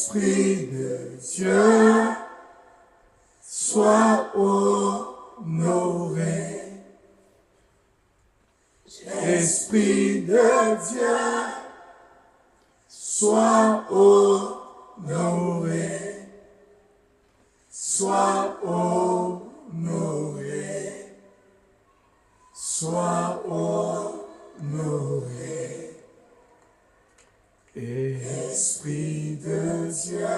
Esprit de Dieu, sois honoré. Esprit de Dieu, sois honoré. Sois honoré. Sois honoré. Esprit de Dieu.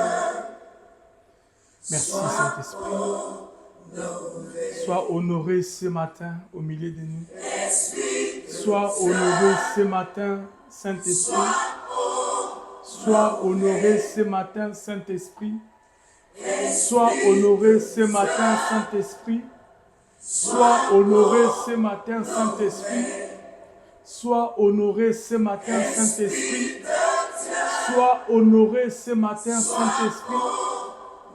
Merci Saint-Esprit. Sois honoré ce matin au milieu de nous. Sois honoré ce matin, Saint-Esprit. Sois honoré ce matin, Saint-Esprit. Sois honoré ce matin, Saint-Esprit. Sois honoré ce matin, Saint-Esprit. Sois honoré ce matin, Saint-Esprit. Sois honoré ce matin, Saint-Esprit.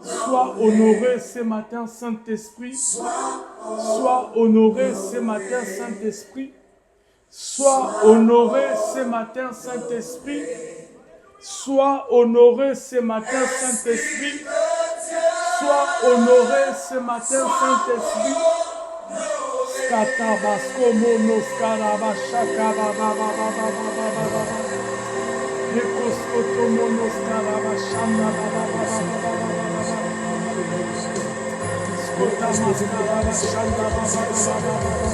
Sois honoré ce matin, Saint-Esprit. Sois honoré ce matin, Saint-Esprit. Sois honoré ce matin, Saint-Esprit. Sois honoré ce matin, Saint-Esprit. Sois honoré ce matin, Saint-Esprit. Skatabasko monos karabashaka baba baba baba baba. Rekoskoto monos karabashanda baba baba baba baba. Skotamas karabashanda baba baba baba.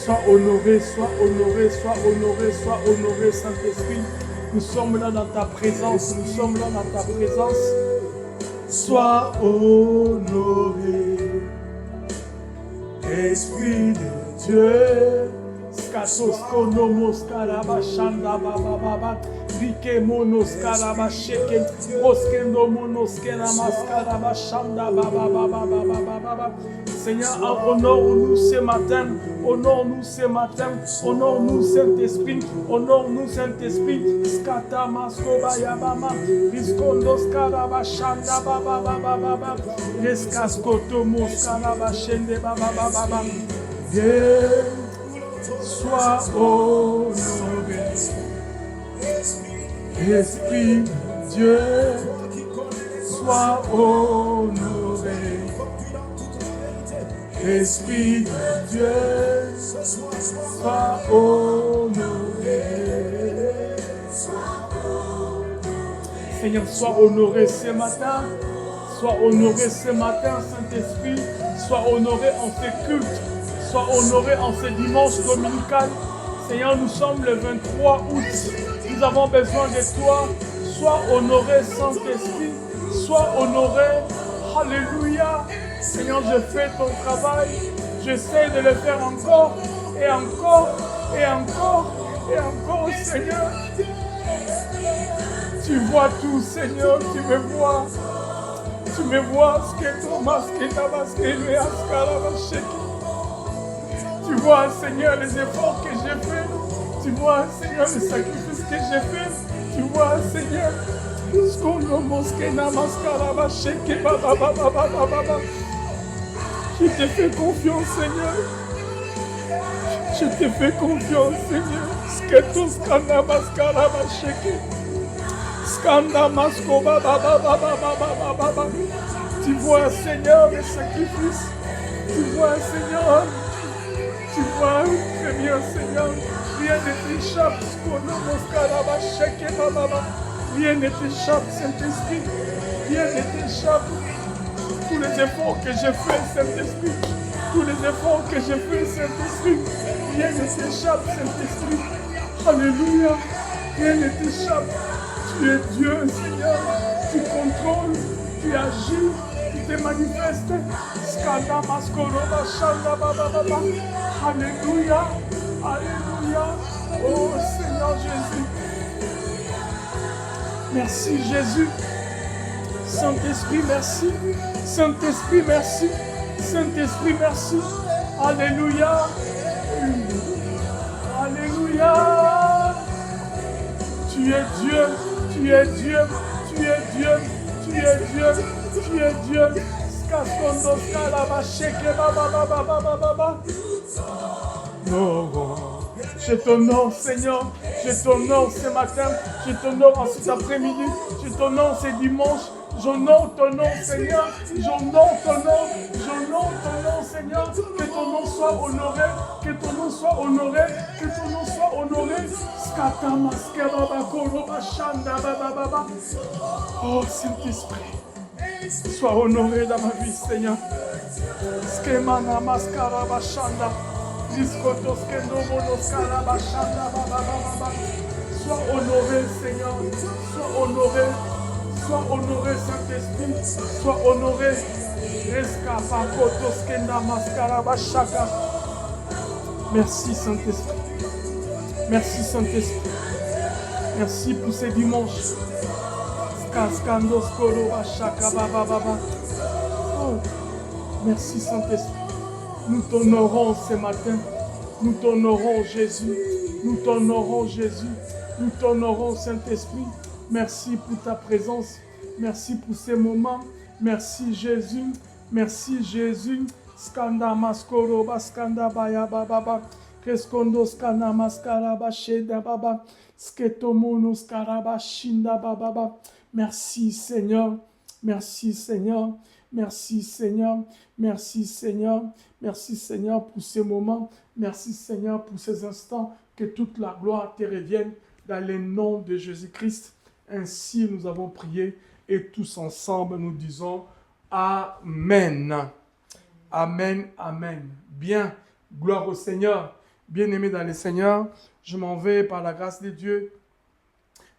Sois honoré, sois honoré, sois honoré, sois honoré, Saint-Esprit. Nous sommes là dans ta présence, nous sommes là dans ta présence. Sois honoré, Esprit de Dieu. Skatosko nomos karabashanda baba baba. Rike monos karabasheke. Roskendo monos kenamas karabashanda baba baba baba baba. Seigneur, honore-nous ce matin, honore-nous ce matin, honore-nous Saint-Esprit, honore-nous Saint-Esprit. Skata maskoba yabama, riskondos karabashanda baba baba baba. Reskaskoto mos karabashende baba baba baba. Sois honoré, Esprit de Dieu, sois honoré, Esprit de Dieu, sois honoré. Seigneur, sois honoré ce matin, sois honoré ce matin, Saint-Esprit, sois honoré en ces cultes. Sois honoré en ce dimanche dominical. Seigneur, nous sommes le 23 août. Nous avons besoin de toi. Sois honoré, Saint-Esprit. Sois honoré. Alléluia. Seigneur, je fais ton travail. J'essaie de le faire encore et encore et encore et encore, Seigneur. Tu vois tout, Seigneur. Tu me vois. Tu me vois. Ce que Thomas, ce que Tabas, ce que tu vois, Seigneur, les efforts que j'ai faits. Tu vois, Seigneur, les sacrifices que j'ai faits. Tu vois, Seigneur, je te fais confiance, Seigneur. Je te fais confiance, Seigneur. Tu vois, Seigneur, les sacrifices. Tu vois, Seigneur. Tu vois très bien, Seigneur, rien ne t'échappe, rien ne t'échappe, Saint-Esprit, rien ne t'échappe. Tous les efforts que j'ai faits, Saint-Esprit, tous les efforts que j'ai faits, Saint-Esprit, rien ne t'échappe, Saint-Esprit. Alléluia, rien ne t'échappe. Tu es Dieu, Seigneur, tu contrôles, tu agis. Te manifeste. Alléluia. Alléluia. Oh Seigneur Jésus. Merci Jésus. Saint-Esprit, merci. Saint-Esprit, merci. Saint-Esprit, merci. Alléluia. Alléluia. Tu es Dieu. Tu es Dieu. Tu es Dieu. Tu es Dieu. Tu es Dieu. Skaskondos kalabasheke baba baba baba baba. No. Je t'honore, Seigneur. Je t'honore ce matin. Je t'honore en cet après-midi. Je t'honore ce dimanche. J'honore ton nom, Seigneur. J'honore ton nom. J'honore ton nom, Seigneur. Que ton nom soit honoré. Que ton nom soit honoré. Que ton nom soit honoré. Skata maske baba koro bashanda baba baba. Oh, Saint-Esprit, sois honoré dans ma vie, Seigneur. Skemana maskara bashanda. Liskoto skendo monoskara bashanda baba baba. Sois honoré, Seigneur. Sois honoré. Sois honoré, Saint-Esprit. Sois honoré. Merci, Saint-Esprit. Merci, Saint-Esprit. Merci pour ces dimanches. Oh, merci, Saint-Esprit. Nous t'honorons ce matin. Nous t'honorons, Jésus. Nous t'honorons, Jésus. Nous t'honorons, Saint-Esprit. Merci pour ta présence. Merci pour ces moments. Merci Jésus. Merci Jésus. Skanda maskoro baskanda baya baba. Kreskondo skanda maskara basheda baba. Sketomono skara bashinda baba. Merci Seigneur. Merci Seigneur. Merci Seigneur. Merci Seigneur. Merci Seigneur pour ces moments. Merci Seigneur pour ces instants. Que toute la gloire te revienne dans le nom de Jésus-Christ. Ainsi, nous avons prié et tous ensemble, nous disons Amen. Amen, Amen. Bien, gloire au Seigneur. Bien-aimés dans le Seigneur, je m'en vais par la grâce de Dieu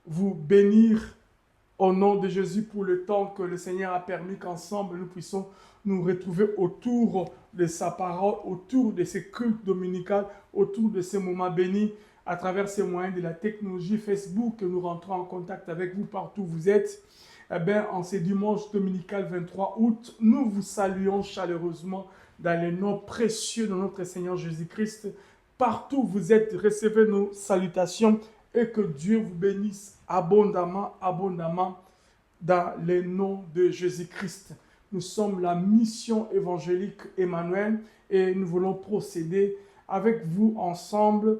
vous bénir au nom de Jésus pour le temps que le Seigneur a permis qu'ensemble nous puissions nous retrouver autour de sa parole, autour de ces cultes dominicaux, autour de ces moments bénis. À travers ces moyens de la technologie Facebook, que nous rentrons en contact avec vous partout où vous êtes. Eh bien, en ce dimanche dominical 23 août, nous vous saluons chaleureusement dans le nom précieux de notre Seigneur Jésus-Christ. Partout où vous êtes, recevez nos salutations et que Dieu vous bénisse abondamment, abondamment dans le nom de Jésus-Christ. Nous sommes la mission évangélique Emmanuel et nous voulons procéder avec vous ensemble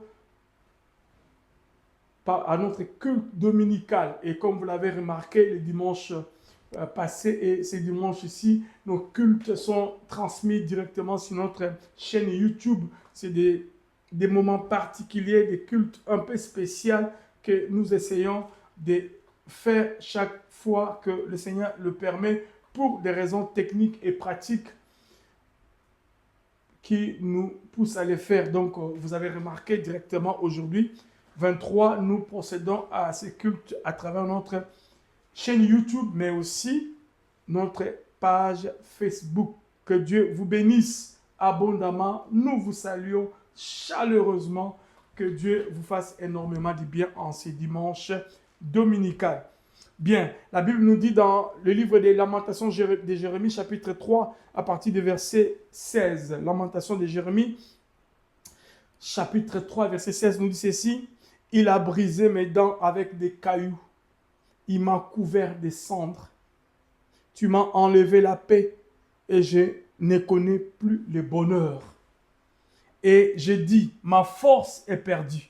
à notre culte dominical. Et comme vous l'avez remarqué, les dimanches passés et ces dimanches ici, nos cultes sont transmis directement sur notre chaîne YouTube. C'est des moments particuliers, des cultes un peu spéciaux que nous essayons de faire chaque fois que le Seigneur le permet pour des raisons techniques et pratiques qui nous poussent à les faire. Donc, vous avez remarqué directement aujourd'hui, 23, nous procédons à ces cultes à travers notre chaîne YouTube, mais aussi notre page Facebook. Que Dieu vous bénisse abondamment. Nous vous saluons chaleureusement. Que Dieu vous fasse énormément de bien en ces dimanches dominicaux. Bien, la Bible nous dit dans le livre des Lamentations de Jérémie, chapitre 3, à partir du verset 16. Lamentations de Jérémie, chapitre 3, verset 16, nous dit ceci. Il a brisé mes dents avec des cailloux. Il m'a couvert de cendres. Tu m'as enlevé la paix et je ne connais plus le bonheur. Et j'ai dit, ma force est perdue.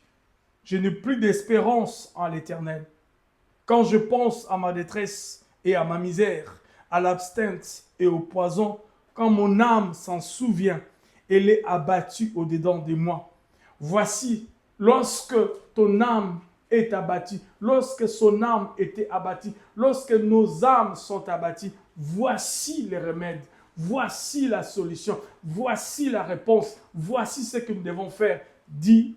Je n'ai plus d'espérance en l'Éternel. Quand je pense à ma détresse et à ma misère, à l'abstinence et au poison, quand mon âme s'en souvient, elle est abattue au-dedans de moi. Voici, lorsque ton âme est abattue, lorsque son âme était abattue, lorsque nos âmes sont abattues, voici les remèdes, voici la solution, voici la réponse, voici ce que nous devons faire, dit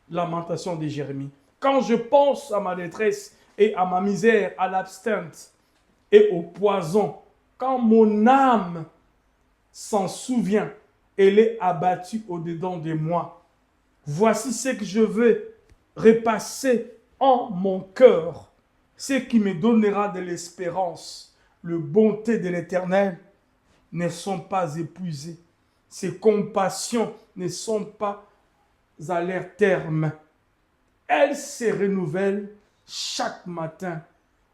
Lamentation de Jérémie. Quand je pense à ma détresse et à ma misère, à l'abstinence et au poison, quand mon âme s'en souvient, elle est abattue au-dedans de moi. Voici ce que je veux repasser en mon cœur, ce qui me donnera de l'espérance. Les bontés de l'Éternel ne sont pas épuisées. Ses compassions ne sont pas à leur terme. Elles se renouvellent chaque matin.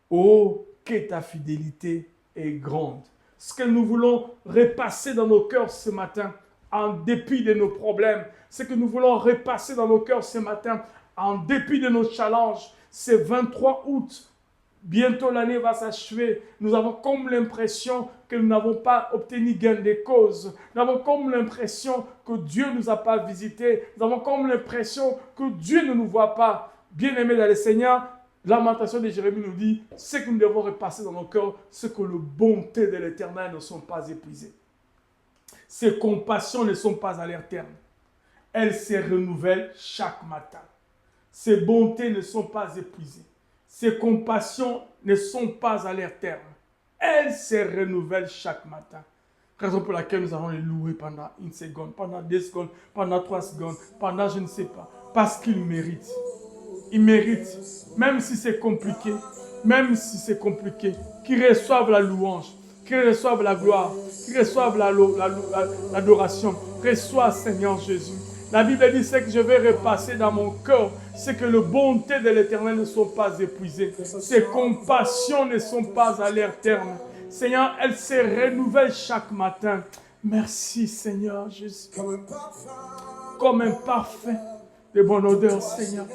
Oh, que ta fidélité est grande. Ce que nous voulons repasser dans nos cœurs ce matin, en dépit de nos problèmes, ce que nous voulons repasser dans nos cœurs ce matin, en dépit de nos challenges, c'est 23 août. Bientôt l'année va s'achever. Nous avons comme l'impression que nous n'avons pas obtenu gain de cause. Nous avons comme l'impression que Dieu ne nous a pas visités. Nous avons comme l'impression que Dieu ne nous voit pas. Bien-aimés dans le Seigneur, Lamentation de Jérémie nous dit, ce que nous devons repasser dans nos cœurs, c'est que les bontés de l'Éternel ne sont pas épuisées. Ses compassions ne sont pas à leur terme. Elles se renouvellent chaque matin. Ses bontés ne sont pas épuisées. Ses compassions ne sont pas à leur terme. Elles se renouvellent chaque matin. Raison pour laquelle nous allons les louer pendant 1 seconde, pendant 2 secondes, pendant 3 secondes, pendant je ne sais pas. Parce qu'ils méritent. Ils méritent, même si c'est compliqué, qu'ils reçoivent la louange, qu'ils reçoivent la gloire, qu'ils reçoivent l'adoration. Reçois, Seigneur Jésus. La Bible dit que je vais repasser dans mon cœur, c'est que les bontés de l'Éternel ne sont pas épuisées. Ses compassions ne sont pas à leur terme. Seigneur, elles se renouvellent chaque matin. Merci, Seigneur Jésus. Comme un parfum de bonne odeur, Seigneur.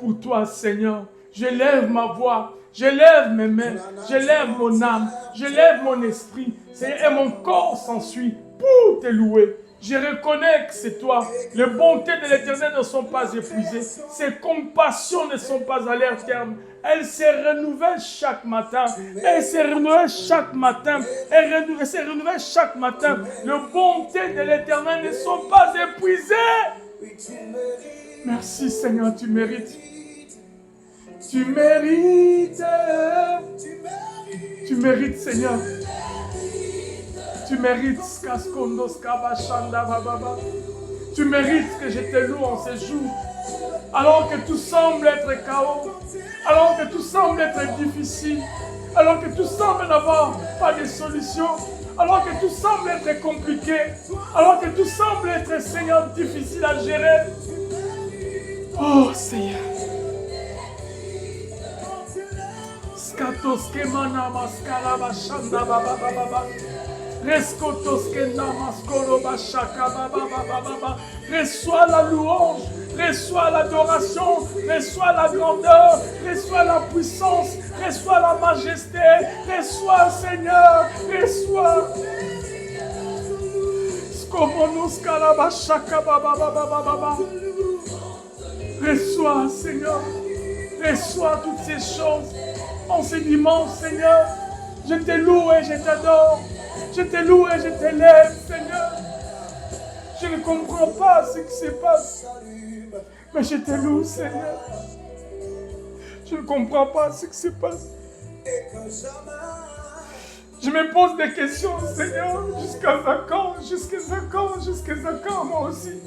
Pour toi, Seigneur, je lève ma voix, je lève mes mains, je lève mon âme, je lève mon esprit, Seigneur, et mon corps s'ensuit pour te louer. Je reconnais que c'est toi. Les bontés de l'Éternel ne sont pas épuisées. Ses compassions ne sont pas à leur terme. Elles se renouvellent chaque matin. Elles se renouvellent chaque matin. Elles se renouvellent chaque matin. Les bontés de l'Éternel ne sont pas épuisées. Merci Seigneur, tu mérites. Tu mérites. Tu mérites Seigneur. Tu mérites Tu mérites que je te loue en ce jour. Alors que tout semble être chaos. Alors que tout semble être difficile. Alors que tout semble n'avoir pas de solution. Alors que tout semble être compliqué. Alors que tout semble être, Seigneur, difficile à gérer. Oh Seigneur. Skatoskemana maskara bashanda baba baba. Reçois la louange, reçois l'adoration, reçois la grandeur, reçois la puissance, reçois la majesté, reçois Seigneur, reçois. Reçois Seigneur, reçois toutes ces choses en ce dimanche Seigneur. Je te loue et je t'adore. Je te loue et je t'élève, Seigneur. Je ne comprends pas ce qui se passe. Mais je te loue, Seigneur. Je ne comprends pas ce qui se passe. Je me pose des questions, Seigneur. Jusqu'à quand, moi aussi.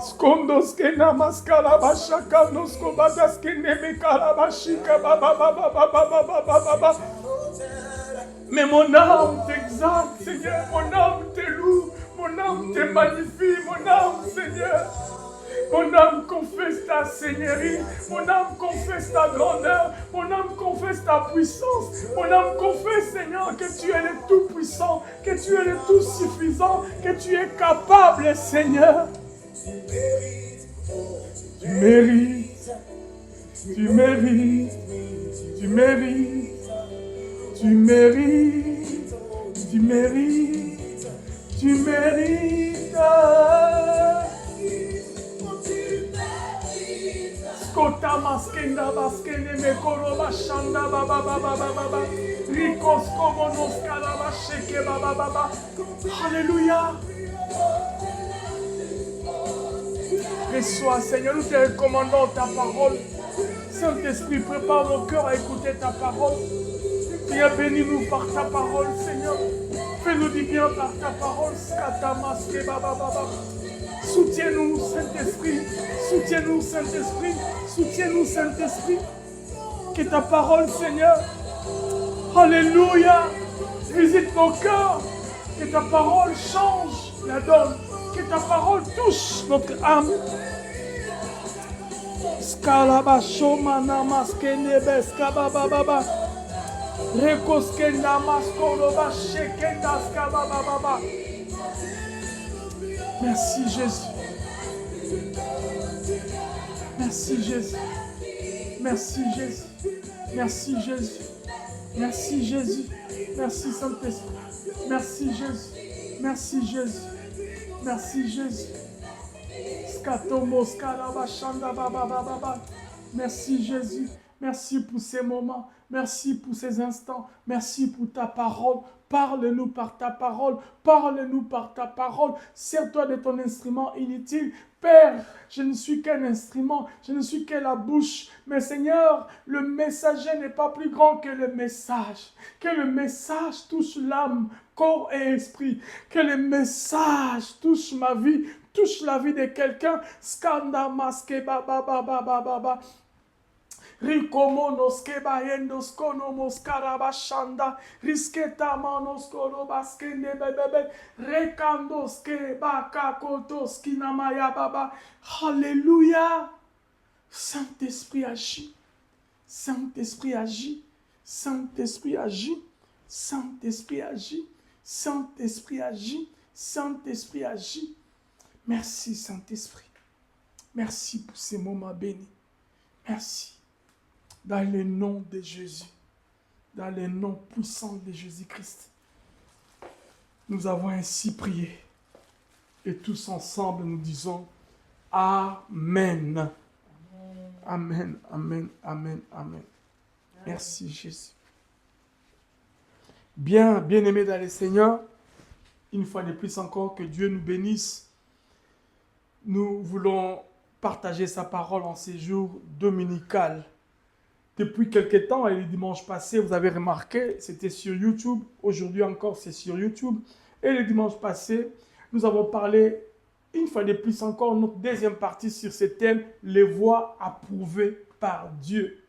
Skondoske namaskala bashaka nosko badaske nemekala bashika baba. Mais mon âme t'exalte, Seigneur, mon âme te loue, mon âme te magnifie, mon âme, Seigneur. Mon âme confesse ta seigneurie, mon âme confesse ta grandeur, mon âme confesse ta puissance, mon âme confesse, Seigneur, que tu es le tout-puissant, que tu es le tout-suffisant, que tu es capable, Seigneur. Tu mérites, tu mérites, tu mérites. Tu mérites, tu mérites, tu mérites. Skota maskenda baskene me koroba shanda baba. Rikos komonos kalaba sheke baba. Alléluia. Reçois, Seigneur, nous te recommandons ta parole. Saint-Esprit, prépare mon cœur à écouter ta parole. Seigneur, bénis-nous par ta parole, Seigneur. Fais-nous du bien par ta parole. Soutiens-nous, Saint-Esprit. Soutiens-nous, Saint-Esprit. Soutiens-nous, Saint-Esprit. Que ta parole, Seigneur. Alléluia. Visite nos cœurs. Que ta parole change la donne. Que ta parole touche notre âme. Skalabashomana maskene beskababa. Rekoskenda maskoroba shekenda skababa. Merci Jésus. Merci Jésus. Merci Jésus. Merci Jésus. Merci Jésus. Merci Saint-Esprit. Merci Jésus. Merci Jésus. Merci Jésus. Merci Jésus. Merci pour ces moments. Merci pour ces instants. Merci pour ta parole. Parle-nous par ta parole. Parle-nous par ta parole. Sers-toi de ton instrument inutile. Père, je ne suis qu'un instrument. Je ne suis que la bouche. Mais Seigneur, le messager n'est pas plus grand que le message. Que le message touche l'âme, corps et esprit. Que le message touche ma vie. Touche la vie de quelqu'un. Skanda maske ba ba ba ba ba ba ba. Rikomonoske bayendos konomos karabashanda risketa manoskoro baskende bebebe rekandoske bakakotoski namaya baba. Alléluia. Saint-Esprit agit. Saint-Esprit agit. Saint-Esprit agit. Saint-Esprit agit. Saint-Esprit agit. Saint-Esprit agit. Merci Saint-Esprit. Merci pour ces moments bénis. Merci. Dans le nom de Jésus, dans le nom puissant de Jésus-Christ, nous avons ainsi prié. Et tous ensemble, nous disons Amen. Amen, amen, amen, amen. Merci Jésus. Bien-aimés dans le Seigneur, une fois de plus encore, que Dieu nous bénisse. Nous voulons partager sa parole en ces jours dominicaux. Depuis quelques temps, et le dimanche passé, vous avez remarqué, c'était sur YouTube. Aujourd'hui encore, c'est sur YouTube. Et le dimanche passé, nous avons parlé, une fois de plus encore, notre deuxième partie sur ce thème, les voies approuvées par Dieu.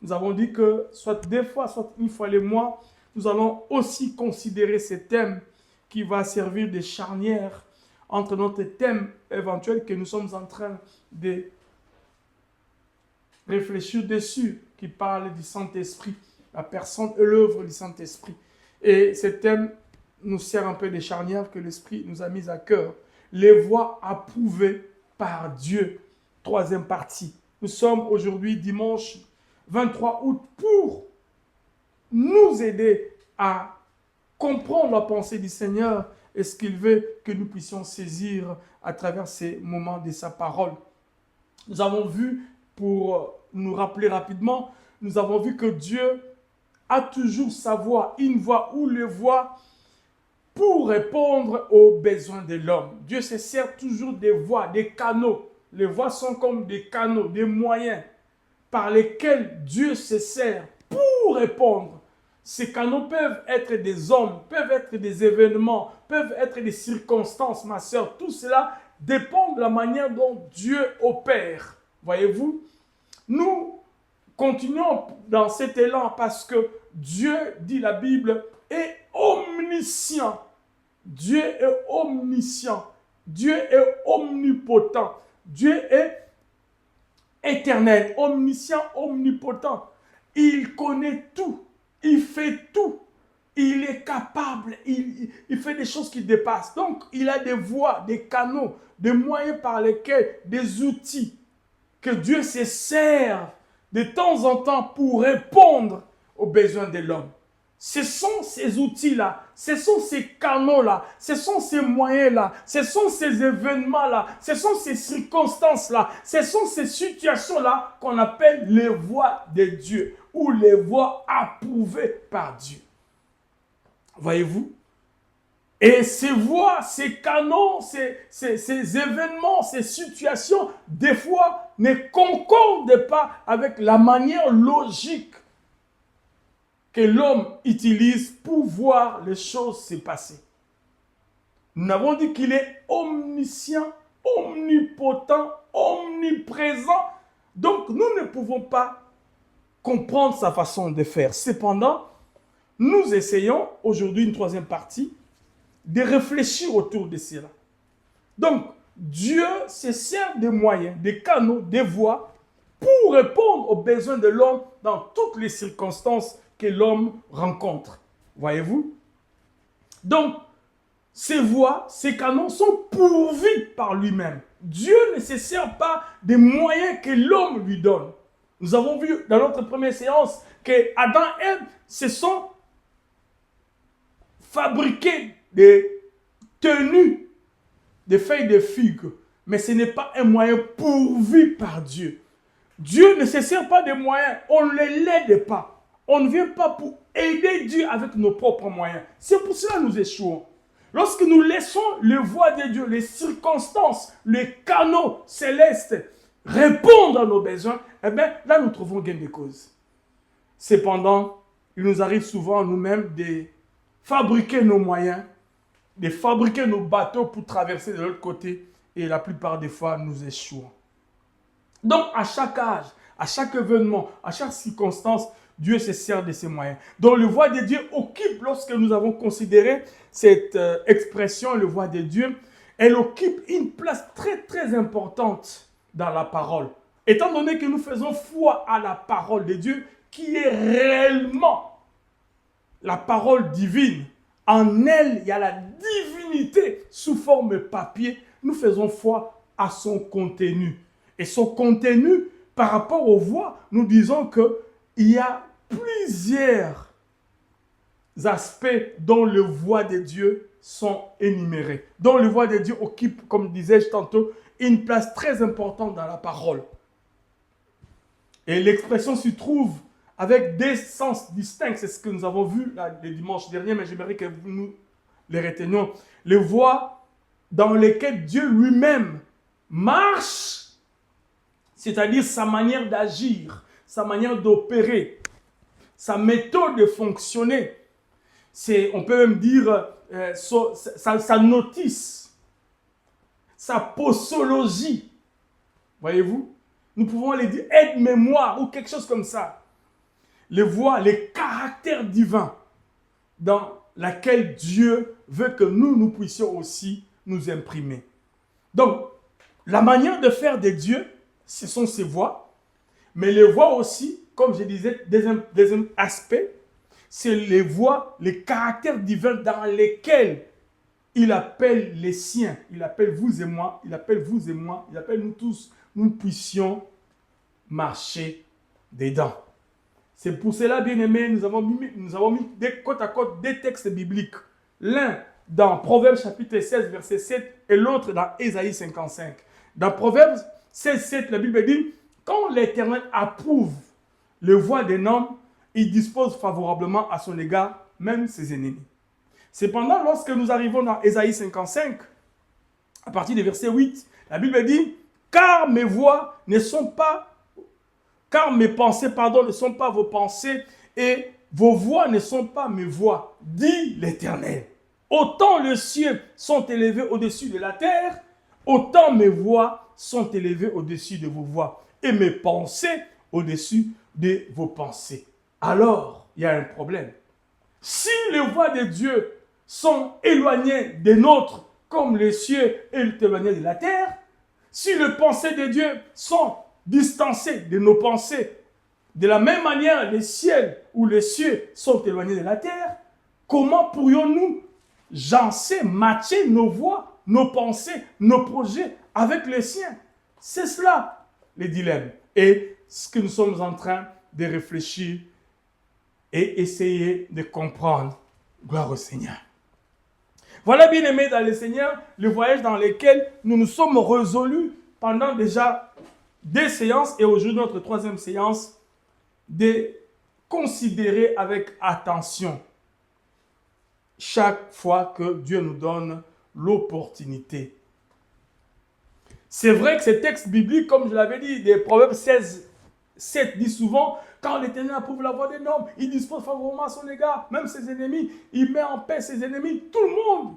Nous avons dit que, soit deux fois, soit une fois le mois, nous allons aussi considérer ce thème qui va servir de charnière entre notre thème éventuel que nous sommes en train de réfléchir dessus, qui parle du Saint-Esprit, la personne et l'œuvre du Saint-Esprit. Et ce thème nous sert un peu de charnière que l'Esprit nous a mis à cœur. Les voies approuvées par Dieu. Troisième partie. Nous sommes aujourd'hui dimanche 23 août pour nous aider à comprendre la pensée du Seigneur et ce qu'il veut que nous puissions saisir à travers ces moments de sa parole. Nous avons vu, pour nous rappeler rapidement, nous avons vu que Dieu a toujours sa voix, une voix ou les voix pour répondre aux besoins de l'homme. Dieu se sert toujours des voies, des canaux. Les voies sont comme des canaux, des moyens par lesquels Dieu se sert pour répondre. Ces canaux peuvent être des hommes, peuvent être des événements, peuvent être des circonstances, ma sœur. Tout cela dépend de la manière dont Dieu opère. Voyez-vous, nous continuons dans cet élan parce que Dieu, dit la Bible, est omniscient. Dieu est omniscient. Dieu est omnipotent. Dieu est éternel, omniscient, omnipotent. Il connaît tout. Il fait tout. Il est capable. Il fait des choses qui dépassent. Donc, il a des voies, des canaux, des moyens par lesquels, des outils que Dieu se sert de temps en temps pour répondre aux besoins de l'homme. Ce sont ces outils-là, ce sont ces canaux-là, ce sont ces moyens-là, ce sont ces événements-là, ce sont ces circonstances-là, ce sont ces situations-là qu'on appelle les voies de Dieu ou les voies approuvées par Dieu. Voyez-vous? Et ces voies, ces canaux, ces événements, ces situations, des fois, ne concordent pas avec la manière logique que l'homme utilise pour voir les choses se passer. Nous avons dit qu'il est omniscient, omnipotent, omniprésent. Donc, nous ne pouvons pas comprendre sa façon de faire. Cependant, nous essayons, aujourd'hui une troisième partie, de réfléchir autour de cela. Donc, Dieu se sert des moyens, des canaux, des voies pour répondre aux besoins de l'homme dans toutes les circonstances que l'homme rencontre. Voyez-vous? Donc, ses voies, ses canons sont pourvus par lui-même. Dieu ne se sert pas des moyens que l'homme lui donne. Nous avons vu dans notre première séance que Adam et Ève se sont fabriqués des tenues, des feuilles de figues. Mais ce n'est pas un moyen pourvu par Dieu. Dieu ne se sert pas des moyens. On ne l'aide pas. On ne vient pas pour aider Dieu avec nos propres moyens. C'est pour cela que nous échouons. Lorsque nous laissons les voies de Dieu, les circonstances, les canaux célestes répondre à nos besoins, eh bien, là, nous trouvons gain de cause. Cependant, il nous arrive souvent à nous-mêmes de fabriquer nos moyens, de fabriquer nos bateaux pour traverser de l'autre côté, et la plupart des fois, nous échouons. Donc, à chaque âge, à chaque événement, à chaque circonstance, Dieu se sert de ses moyens. Donc, le voie de Dieu occupe, lorsque nous avons considéré cette expression, le voie de Dieu, elle occupe une place très, très importante dans la parole. Étant donné que nous faisons foi à la parole de Dieu, qui est réellement la parole divine, en elle, il y a la divinité sous forme papier, nous faisons foi à son contenu. Et son contenu, par rapport aux voix, nous disons qu'il y a plusieurs aspects dont les voix de Dieu sont énumérés. Dont les voix de Dieu occupent, comme disais-je tantôt, une place très importante dans la parole. Et l'expression s'y trouve avec des sens distincts. C'est ce que nous avons vu là, le dimanche dernier, mais j'aimerais que nous les retenions. Les voies dans lesquelles Dieu lui-même marche, c'est-à-dire sa manière d'agir, sa manière d'opérer, sa méthode de fonctionner. On peut même dire sa notice, sa posologie. Voyez-vous? Nous pouvons aller dire aide-mémoire ou quelque chose comme ça. Les voies, les caractères divins dans lesquels Dieu veut que nous puissions aussi nous imprimer. Donc, la manière de faire de Dieu, ce sont ses voies, mais les voies aussi, comme je disais, des aspects, c'est les voies, les caractères divins dans lesquels il appelle les siens, il appelle vous et moi, il appelle vous et moi, il appelle nous tous, nous puissions marcher dedans. C'est pour cela, bien aimé, nous avons mis côte à côte des textes bibliques. L'un dans Proverbes chapitre 16, verset 7, et l'autre dans Ésaïe 55. Dans Proverbes 16, 7, la Bible dit, quand l'Éternel approuve le voie d'un homme, il dispose favorablement à son égard, même ses ennemis. Cependant, lorsque nous arrivons dans Ésaïe 55, à partir du verset 8, la Bible dit, car mes pensées, ne sont pas vos pensées, et vos voix ne sont pas mes voix, dit l'Éternel. Autant les cieux sont élevés au-dessus de la terre, autant mes voix sont élevées au-dessus de vos voix, et mes pensées au-dessus de vos pensées. Alors, il y a un problème. Si les voix de Dieu sont éloignées des nôtres, comme les cieux est éloigné de la terre, si les pensées de Dieu sont distancées de nos pensées, de la même manière les ciels ou les cieux sont éloignés de la terre, comment pourrions-nous matcher nos voix, nos pensées, nos projets avec les siens? C'est cela le dilemme. Et ce que nous sommes en train de réfléchir et essayer de comprendre. Gloire au Seigneur. Voilà, bien aimés dans le Seigneur, le voyage dans lequel nous nous sommes résolus pendant déjà 2 séances et aujourd'hui notre 3e séance, de considérer avec attention chaque fois que Dieu nous donne l'opportunité. C'est vrai que ces textes bibliques, comme je l'avais dit, des Proverbes 16, 7 dit souvent, quand l'Éternel approuve la voie d'un homme, il dispose favorablement à son égard, même ses ennemis, il met en paix ses ennemis. Tout le monde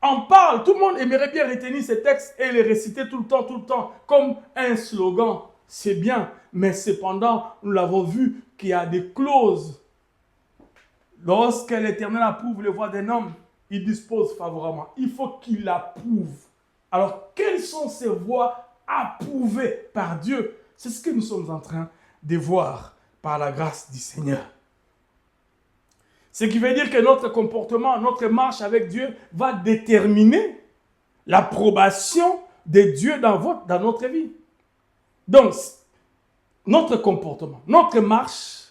en parle, tout le monde aimerait bien retenir ces textes et les réciter tout le temps, comme un slogan. C'est bien, mais cependant, nous l'avons vu qu'il y a des clauses. Lorsque l'Éternel approuve les voies d'un homme, il dispose favorablement. Il faut qu'il approuve. Alors, quelles sont ces voies approuvées par Dieu? C'est ce que nous sommes en train de voir par la grâce du Seigneur. Ce qui veut dire que notre comportement, notre marche avec Dieu va déterminer l'approbation de Dieu dans notre vie. Donc, notre comportement, notre marche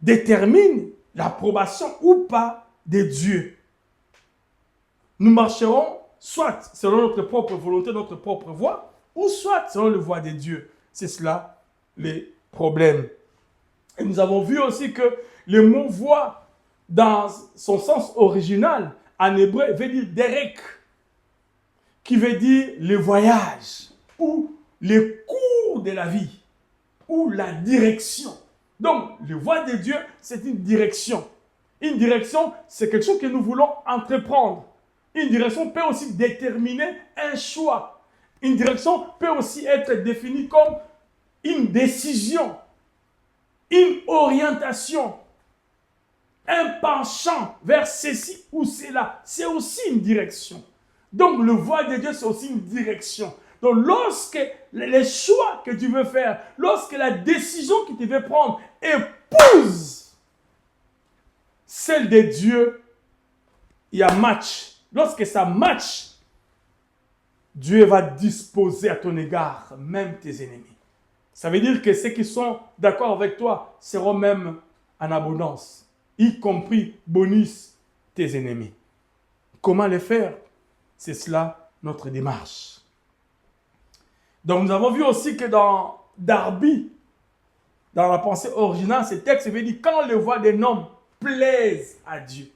détermine l'approbation ou pas de Dieu. Nous marcherons soit selon notre propre volonté, notre propre voie, ou soit selon la voie de Dieu. C'est cela les problèmes. Et nous avons vu aussi que le mot voie, dans son sens original, en hébreu, veut dire derek, qui veut dire le voyage, ou le cours de la vie, ou la direction. Donc, la voie de Dieu, c'est une direction. Une direction, c'est quelque chose que nous voulons entreprendre. Une direction peut aussi déterminer un choix. Une direction peut aussi être définie comme une décision, une orientation, un penchant vers ceci ou cela. C'est aussi une direction. Donc, le voie de Dieu, c'est aussi une direction. Donc, lorsque les choix que tu veux faire, lorsque la décision que tu veux prendre épouse celle de Dieu, il y a match. Lorsque ça match, Dieu va disposer à ton égard, même tes ennemis. Ça veut dire que ceux qui sont d'accord avec toi seront même en abondance, y compris bonus tes ennemis. Comment le faire? C'est cela notre démarche. Donc nous avons vu aussi que dans Darby, dans la pensée originale, ce texte veut dire quand les voix d'un homme plaisent à Dieu.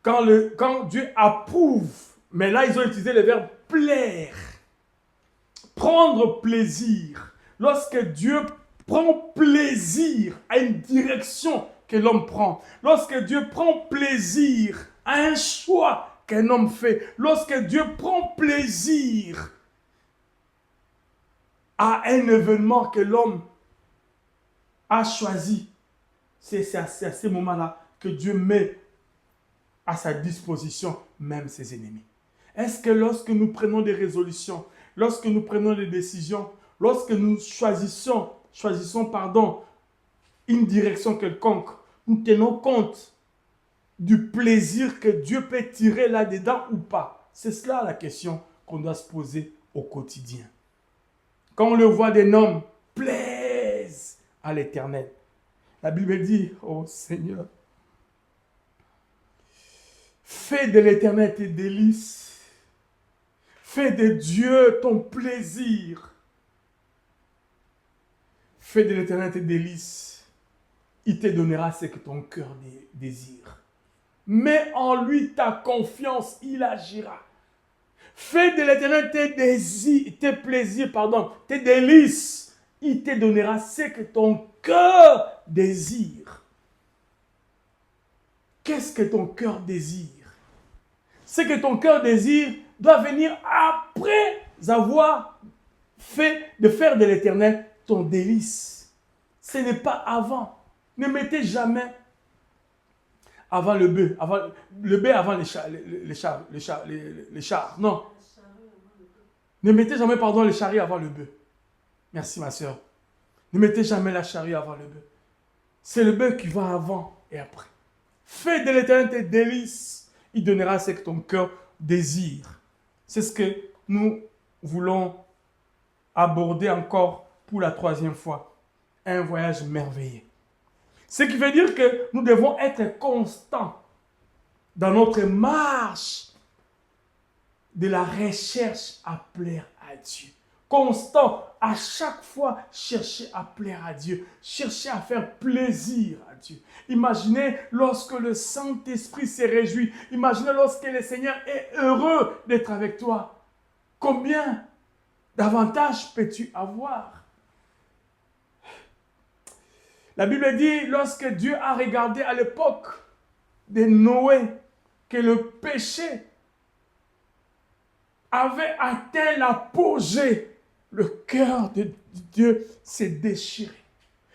Quand Dieu approuve, mais là ils ont utilisé le verbe plaire, prendre plaisir. Lorsque Dieu prend plaisir à une direction que l'homme prend, lorsque Dieu prend plaisir à un choix qu'un homme fait, lorsque Dieu prend plaisir à un événement que l'homme a choisi, c'est à ce moment-là que Dieu met à sa disposition même ses ennemis. Est-ce que lorsque nous prenons des résolutions, lorsque nous prenons des décisions, lorsque nous choisissons une direction quelconque, nous tenons compte du plaisir que Dieu peut tirer là-dedans ou pas? C'est cela la question qu'on doit se poser au quotidien. Quand on le voit des hommes plaisent à l'Éternel, la Bible dit, oh Seigneur, fais de l'Éternel tes délices. Fais de Dieu ton plaisir. Fais de l'Éternel tes délices. Il te donnera ce que ton cœur désire. Mets en lui ta confiance, il agira. Fais de l'Éternel tes plaisirs, tes délices. Il te donnera ce que ton cœur désire. Qu'est-ce que ton cœur désire? Ce que ton cœur désire doit venir après avoir fait de faire de l'Éternel ton délice. Ce n'est pas avant. Ne mettez jamais avant le bœuf, avant les chars. Non. Ne mettez jamais, les chariots avant le bœuf. Merci ma soeur. Ne mettez jamais la charrue avant le bœuf. C'est le bœuf qui va avant et après. Fais de l'Éternel tes délices. Il donnera ce que ton cœur désire. C'est ce que nous voulons aborder encore pour la 3e fois. Un voyage merveilleux. Ce qui veut dire que nous devons être constants dans notre marche de la recherche à plaire à Dieu. Constant, à chaque fois, chercher à plaire à Dieu, chercher à faire plaisir à Dieu. Imaginez lorsque le Saint-Esprit se réjouit, imaginez lorsque le Seigneur est heureux d'être avec toi. Combien d'avantages peux-tu avoir? La Bible dit, lorsque Dieu a regardé à l'époque de Noé, que le péché avait atteint l'apogée, le cœur de Dieu s'est déchiré.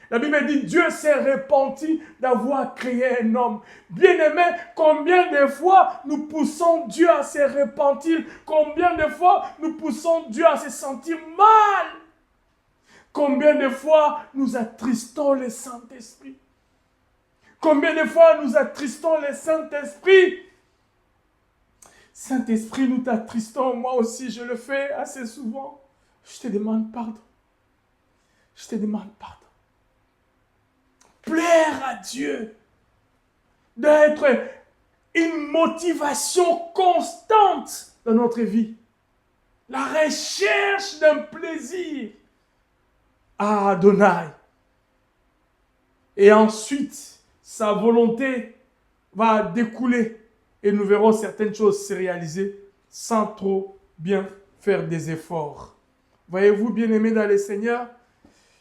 La Bible dit, Dieu s'est repenti d'avoir créé un homme. Bien-aimé, combien de fois nous poussons Dieu à se repentir? Combien de fois nous poussons Dieu à se sentir mal? Combien de fois nous attristons le Saint-Esprit? Combien de fois nous attristons le Saint-Esprit? Saint-Esprit, nous t'attristons. Moi aussi, je le fais assez souvent. Je te demande pardon. Je te demande pardon. Plaire à Dieu, d'être une motivation constante dans notre vie. La recherche d'un plaisir à Adonai. Et ensuite, sa volonté va découler et nous verrons certaines choses se réaliser sans trop bien faire des efforts. Voyez-vous, bien-aimés dans le Seigneur,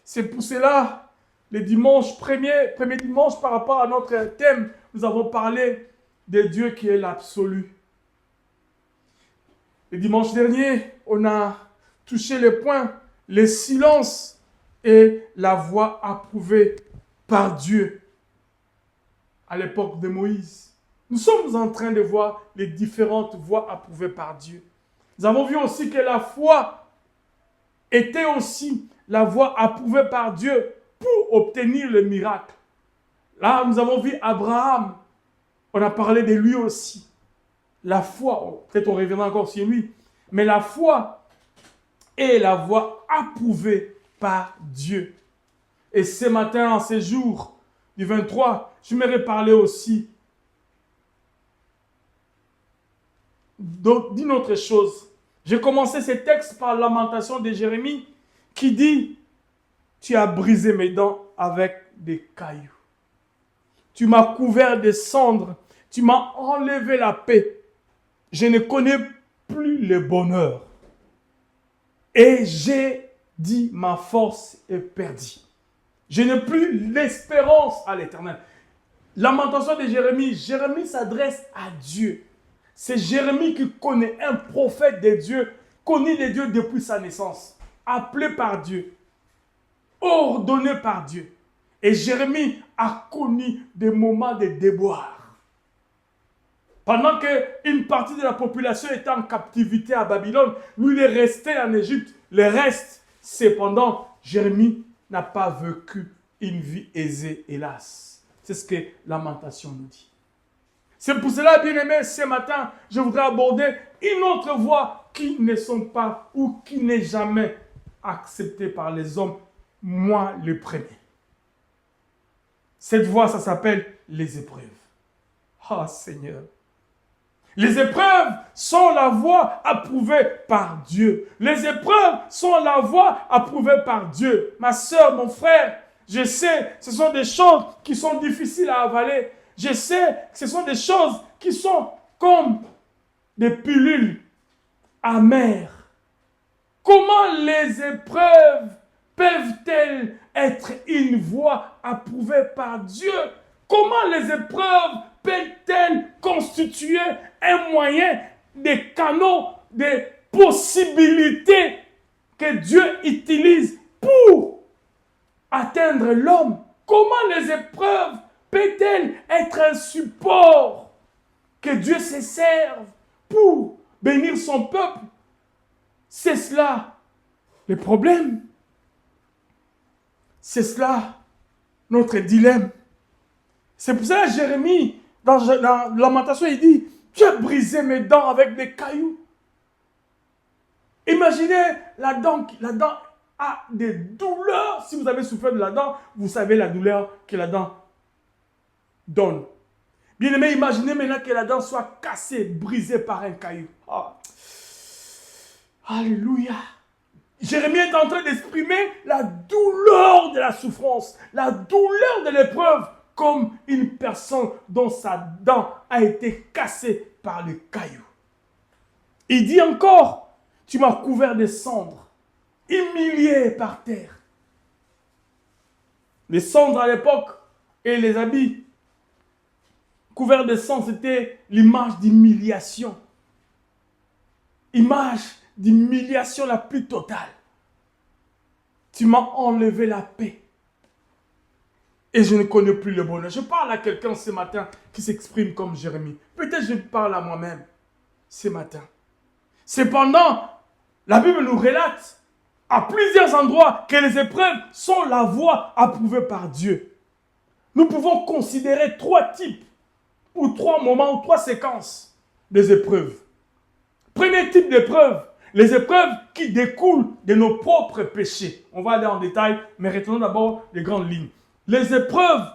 c'est pour cela, le dimanche, premier dimanche par rapport à notre thème, nous avons parlé de Dieu qui est l'absolu. Le dimanche dernier, on a touché le point, le silence et la voix approuvée par Dieu à l'époque de Moïse. Nous sommes en train de voir les différentes voies approuvées par Dieu. Nous avons vu aussi que la foi était aussi la voie approuvée par Dieu pour obtenir le miracle. Là, nous avons vu Abraham. On a parlé de lui aussi. La foi, peut-être on reviendra encore sur lui, mais la foi est la voie approuvée par Dieu. Et ce matin, en ce jour du 23, je m'aimerais parler aussi d'une autre chose. J'ai commencé ce texte par la lamentation de Jérémie qui dit « Tu as brisé mes dents avec des cailloux. Tu m'as couvert de cendres. Tu m'as enlevé la paix. Je ne connais plus le bonheur. Et j'ai dit ma force est perdue. Je n'ai plus l'espérance à l'Éternel. » Lamentation de Jérémie. Jérémie s'adresse à Dieu. C'est Jérémie qui connaît un prophète de Dieu, connu de Dieu depuis sa naissance, appelé par Dieu, ordonné par Dieu. Et Jérémie a connu des moments de déboire. Pendant qu'une partie de la population était en captivité à Babylone, lui il est resté en Égypte. Le reste, cependant, Jérémie n'a pas vécu une vie aisée, hélas. C'est ce que Lamentation nous dit. C'est pour cela, bien-aimés, ce matin, je voudrais aborder une autre voie qui ne sont pas ou qui n'est jamais acceptée par les hommes, moi le premier. Cette voie, ça s'appelle les épreuves. Ah, Seigneur. Les épreuves sont la voie approuvée par Dieu. Les épreuves sont la voie approuvée par Dieu. Ma soeur, mon frère, je sais, ce sont des choses qui sont difficiles à avaler. Je sais que ce sont des choses qui sont comme des pilules amères. Comment les épreuves peuvent-elles être une voie approuvée par Dieu? Comment les épreuves peuvent-elles constituer un moyen, des canaux, des possibilités que Dieu utilise pour atteindre l'homme? Comment les épreuves peut-elle être un support que Dieu se serve pour bénir son peuple? C'est cela le problème. C'est cela notre dilemme. C'est pour ça que Jérémie, dans Lamentation, il dit « Tu as brisé mes dents avec des cailloux. » Imaginez la dent a des douleurs. Si vous avez souffert de la dent, vous savez la douleur que la dent donne. Bien aimé, imaginez maintenant que la dent soit cassée, brisée par un caillou. Oh. Alléluia. Jérémie est en train d'exprimer la douleur de la souffrance, la douleur de l'épreuve, comme une personne dont sa dent a été cassée par le caillou. Il dit encore, tu m'as couvert de cendres, humilié par terre. Les cendres à l'époque et les habits couverts de sang, c'était l'image d'humiliation. Image d'humiliation la plus totale. Tu m'as enlevé la paix. Et je ne connais plus le bonheur. Je parle à quelqu'un ce matin qui s'exprime comme Jérémie. Peut-être je parle à moi-même ce matin. Cependant, la Bible nous relate à plusieurs endroits que les épreuves sont la voie approuvée par Dieu. Nous pouvons considérer 3 types, ou 3 moments, ou 3 séquences des épreuves. Premier type d'épreuve, les épreuves qui découlent de nos propres péchés. On va aller en détail, mais retenons d'abord les grandes lignes. Les épreuves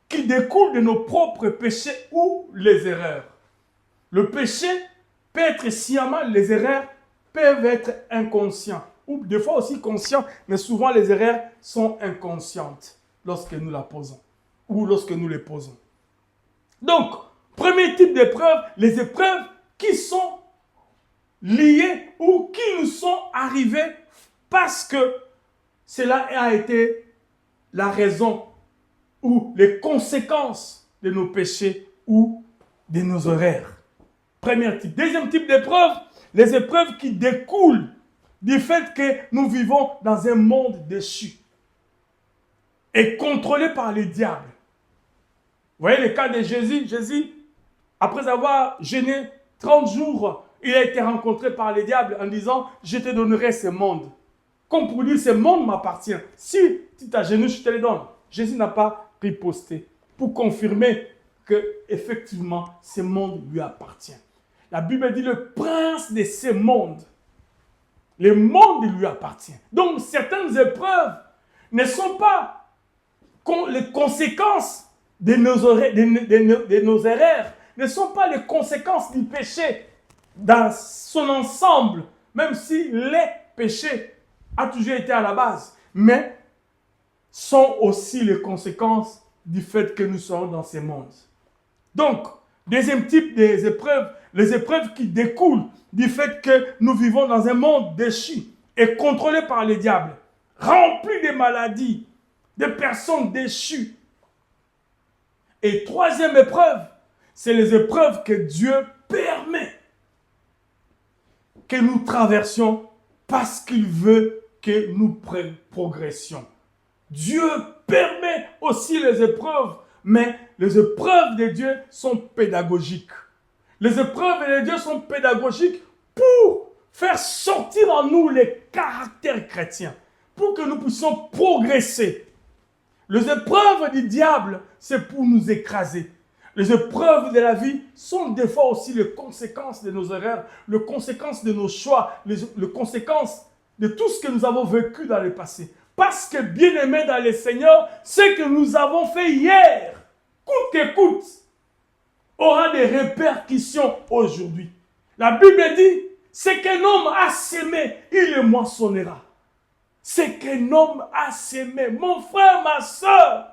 qui découlent de nos propres péchés ou les erreurs. Le péché peut être sciemment, les erreurs peuvent être inconscientes, ou des fois aussi conscientes, mais souvent les erreurs sont inconscientes lorsque nous la posons, ou lorsque nous les posons. Donc, premier type d'épreuve, les épreuves qui sont liées ou qui nous sont arrivées parce que cela a été la raison ou les conséquences de nos péchés ou de nos erreurs. Premier type. Deuxième type d'épreuve, les épreuves qui découlent du fait que nous vivons dans un monde déchu et contrôlé par le diable. Vous voyez le cas de Jésus. Jésus, après avoir jeûné 30 jours, il a été rencontré par le diable en disant « Je te donnerai ce monde ». Comme pour dire « Ce monde m'appartient ». Si tu t'agenouilles, je te le donne. Jésus n'a pas riposté pour confirmer que effectivement ce monde lui appartient. La Bible dit le prince de ce monde. Le monde lui appartient. Donc certaines épreuves ne sont pas les conséquences de nos erreurs, ne sont pas les conséquences du péché dans son ensemble, même si les péchés a toujours été à la base, mais sont aussi les conséquences du fait que nous sommes dans ce monde. Donc, deuxième type des épreuves, les épreuves qui découlent du fait que nous vivons dans un monde déchu et contrôlé par le diable, rempli de maladies, de personnes déchues. Et troisième épreuve, c'est les épreuves que Dieu permet que nous traversions parce qu'il veut que nous progressions. Dieu permet aussi les épreuves, mais les épreuves de Dieu sont pédagogiques. Les épreuves de Dieu sont pédagogiques pour faire sortir en nous les caractères chrétiens, pour que nous puissions progresser. Les épreuves du diable, c'est pour nous écraser. Les épreuves de la vie sont des fois aussi les conséquences de nos erreurs, les conséquences de nos choix, les conséquences de tout ce que nous avons vécu dans le passé. Parce que, bien-aimés dans le Seigneur, ce que nous avons fait hier, coûte que coûte, aura des répercussions aujourd'hui. La Bible dit, ce qu'un homme a sémé, il le moissonnera. Ce qu'un homme a sémé, mon frère, ma soeur,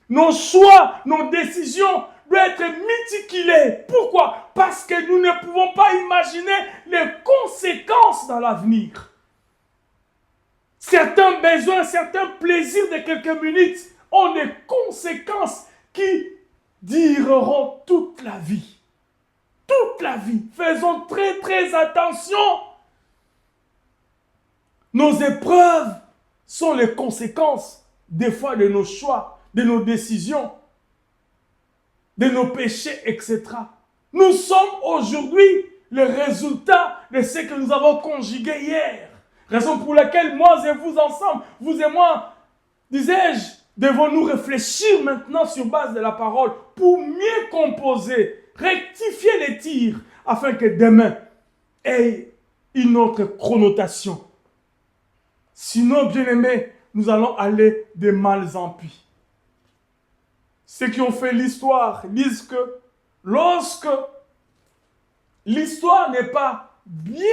nos choix, nos décisions doivent être méticulés. Pourquoi? Parce que nous ne pouvons pas imaginer les conséquences dans l'avenir. Certains besoins, certains plaisirs de quelques minutes ont des conséquences qui dureront toute la vie. Toute la vie. Faisons très très attention. Nos épreuves sont les conséquences des fois de nos choix, de nos décisions, de nos péchés, etc. Nous sommes aujourd'hui le résultat de ce que nous avons conjugué hier. Raison pour laquelle moi et vous ensemble, vous et moi, disais-je, devons-nous réfléchir maintenant sur base de la parole pour mieux composer, rectifier les tirs, afin que demain ait une autre connotation. Sinon, bien-aimés, nous allons aller de mal en pis. Ceux qui ont fait l'histoire disent que lorsque l'histoire n'est pas bien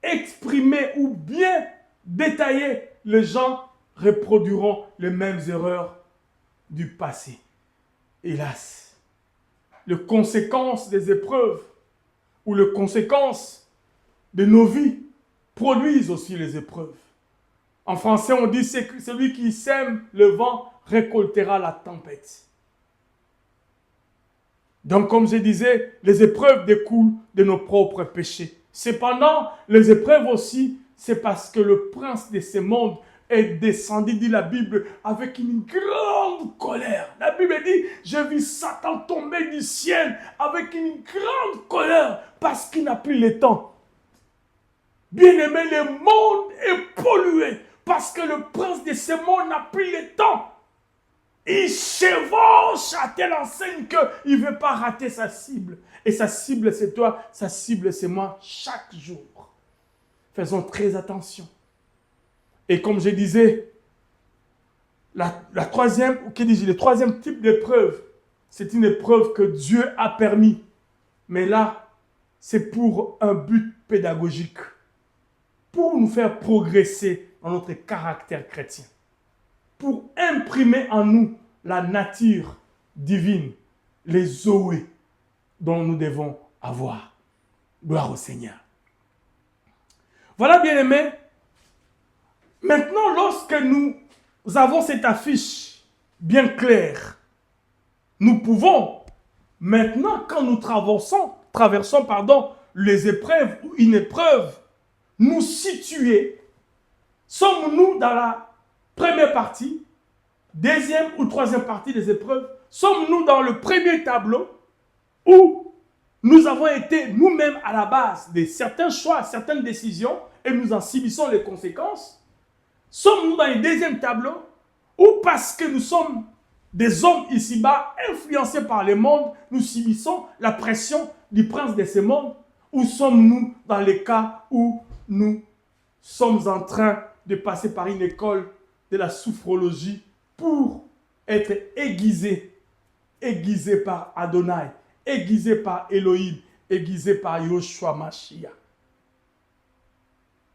exprimée ou bien détaillée, les gens reproduiront les mêmes erreurs du passé. Hélas, les conséquences des épreuves ou les conséquences de nos vies produisent aussi les épreuves. En français, on dit que celui qui sème le vent récoltera la tempête. Donc, comme je disais, les épreuves découlent de nos propres péchés. Cependant, les épreuves aussi, c'est parce que le prince de ce monde est descendu, dit la Bible, avec une grande colère. La Bible dit, je vis Satan tomber du ciel avec une grande colère parce qu'il n'a plus le temps. Bien-aimé, le monde est pollué parce que le prince de ce monde n'a plus le temps. Il chevauche à telle enseigne qu'il ne veut pas rater sa cible. Et sa cible, c'est toi, sa cible, c'est moi, chaque jour. Faisons très attention. Et comme je disais, le troisième type d'épreuve, c'est une épreuve que Dieu a permis. Mais là, c'est pour un but pédagogique. Pour nous faire progresser dans notre caractère chrétien. Pour imprimer en nous la nature divine, les zoé dont nous devons avoir. Gloire au Seigneur. Voilà, bien-aimés. Maintenant, lorsque nous avons cette affiche bien claire, nous pouvons, maintenant, quand nous traversons les épreuves ou une épreuve, nous situer. Sommes-nous dans la première partie, deuxième ou troisième partie des épreuves? Sommes-nous dans le premier tableau où nous avons été nous-mêmes à la base de certains choix, certaines décisions et nous en subissons les conséquences? Sommes-nous dans le deuxième tableau ou parce que nous sommes des hommes ici-bas influencés par le monde, nous subissons la pression du prince de ce monde? Ou sommes-nous dans les cas où nous sommes en train de passer par une école de la sophrologie pour être aiguisés par Adonai, aiguisés par Elohim, aiguisés par Yoshua Mashiach.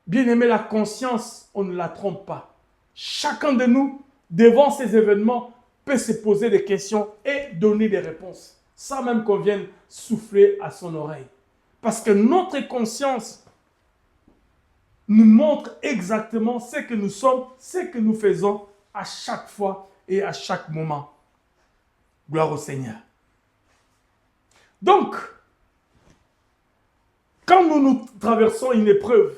Bien-aimé, la conscience, on ne la trompe pas. Chacun de nous, devant ces événements, peut se poser des questions et donner des réponses, sans même qu'on vienne souffler à son oreille. Parce que notre conscience nous montre exactement ce que nous sommes, ce que nous faisons à chaque fois et à chaque moment. Gloire au Seigneur. Donc, quand nous traversons une épreuve,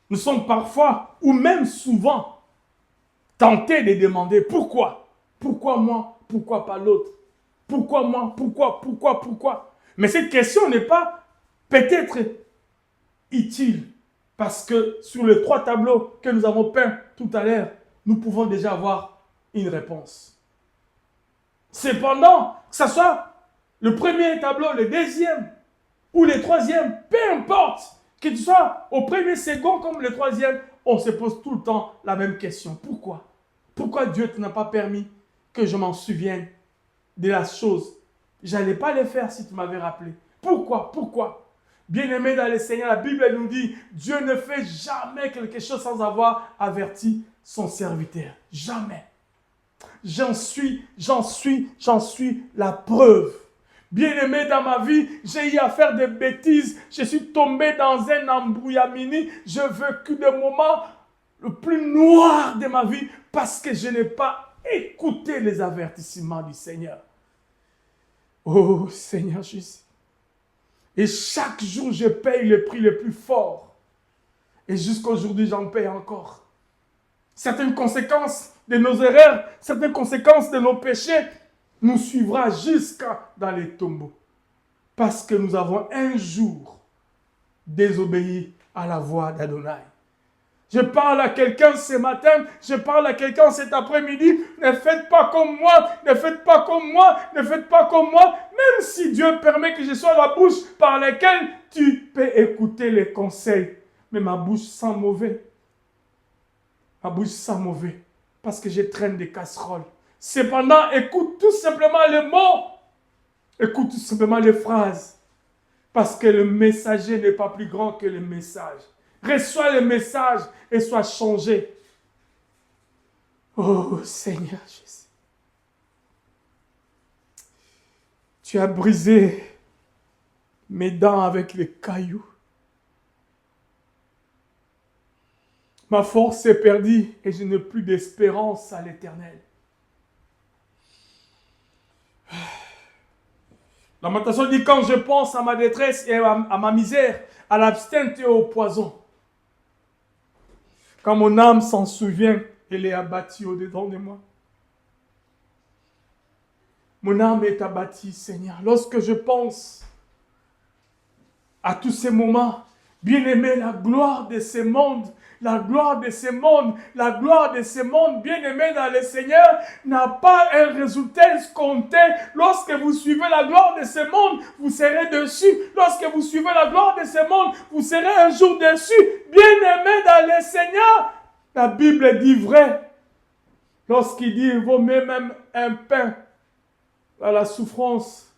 nous sommes parfois, ou même souvent, tentés de demander pourquoi? Pourquoi moi? Pourquoi pas l'autre? Pourquoi moi? Pourquoi? Mais cette question n'est pas peut-être utile, parce que sur les 3 tableaux que nous avons peints tout à l'heure, nous pouvons déjà avoir une réponse. Cependant, que ce soit le premier tableau, le deuxième ou le troisième, peu importe, que tu sois au premier, second comme le troisième, on se pose tout le temps la même question. Pourquoi? Pourquoi Dieu ne t'a pas permis que je m'en souvienne de la chose? Je n'allais pas le faire si tu m'avais rappelé. Pourquoi? Bien-aimé dans le Seigneur, la Bible nous dit, Dieu ne fait jamais quelque chose sans avoir averti son serviteur. Jamais. J'en suis la preuve. Bien-aimé, dans ma vie, j'ai eu à faire des bêtises. Je suis tombé dans un embrouillamini. J'ai vécu des moments le plus noirs de ma vie parce que je n'ai pas écouté les avertissements du Seigneur. Oh Seigneur Jésus. Et chaque jour, je paye le prix le plus fort. Et jusqu'à aujourd'hui, j'en paye encore. Certaines conséquences de nos erreurs, certaines conséquences de nos péchés nous suivra jusqu'à dans les tombeaux. Parce que nous avons un jour désobéi à la voix d'Adonai. Je parle à quelqu'un ce matin, je parle à quelqu'un cet après-midi, ne faites pas comme moi, ne faites pas comme moi, ne faites pas comme moi, même si Dieu permet que je sois la bouche par laquelle tu peux écouter les conseils. Mais ma bouche sent mauvais. Ma bouche sent mauvais, parce que je traîne des casseroles. Cependant, écoute tout simplement les mots, écoute tout simplement les phrases, parce que le messager n'est pas plus grand que le message. Reçois le message et sois changé. Oh Seigneur Jésus. Tu as brisé mes dents avec les cailloux. Ma force s'est perdue et je n'ai plus d'espérance à l'Éternel. Lamentation dit, quand je pense à ma détresse et à ma misère, à l'abstinence et au poison, quand mon âme s'en souvient, elle est abattue au-dedans de moi. Mon âme est abattue, Seigneur. Lorsque je pense à tous ces moments Bien-aimé, la gloire de ce monde, la gloire de ce monde, la gloire de ce monde, bien-aimé dans le Seigneur, n'a pas un résultat escompté. Lorsque vous suivez la gloire de ce monde, vous serez dessus. Lorsque vous suivez la gloire de ce monde, vous serez un jour dessus. Bien-aimé dans le Seigneur, la Bible dit vrai. Lorsqu'il dit, il vaut mieux même un pain à la souffrance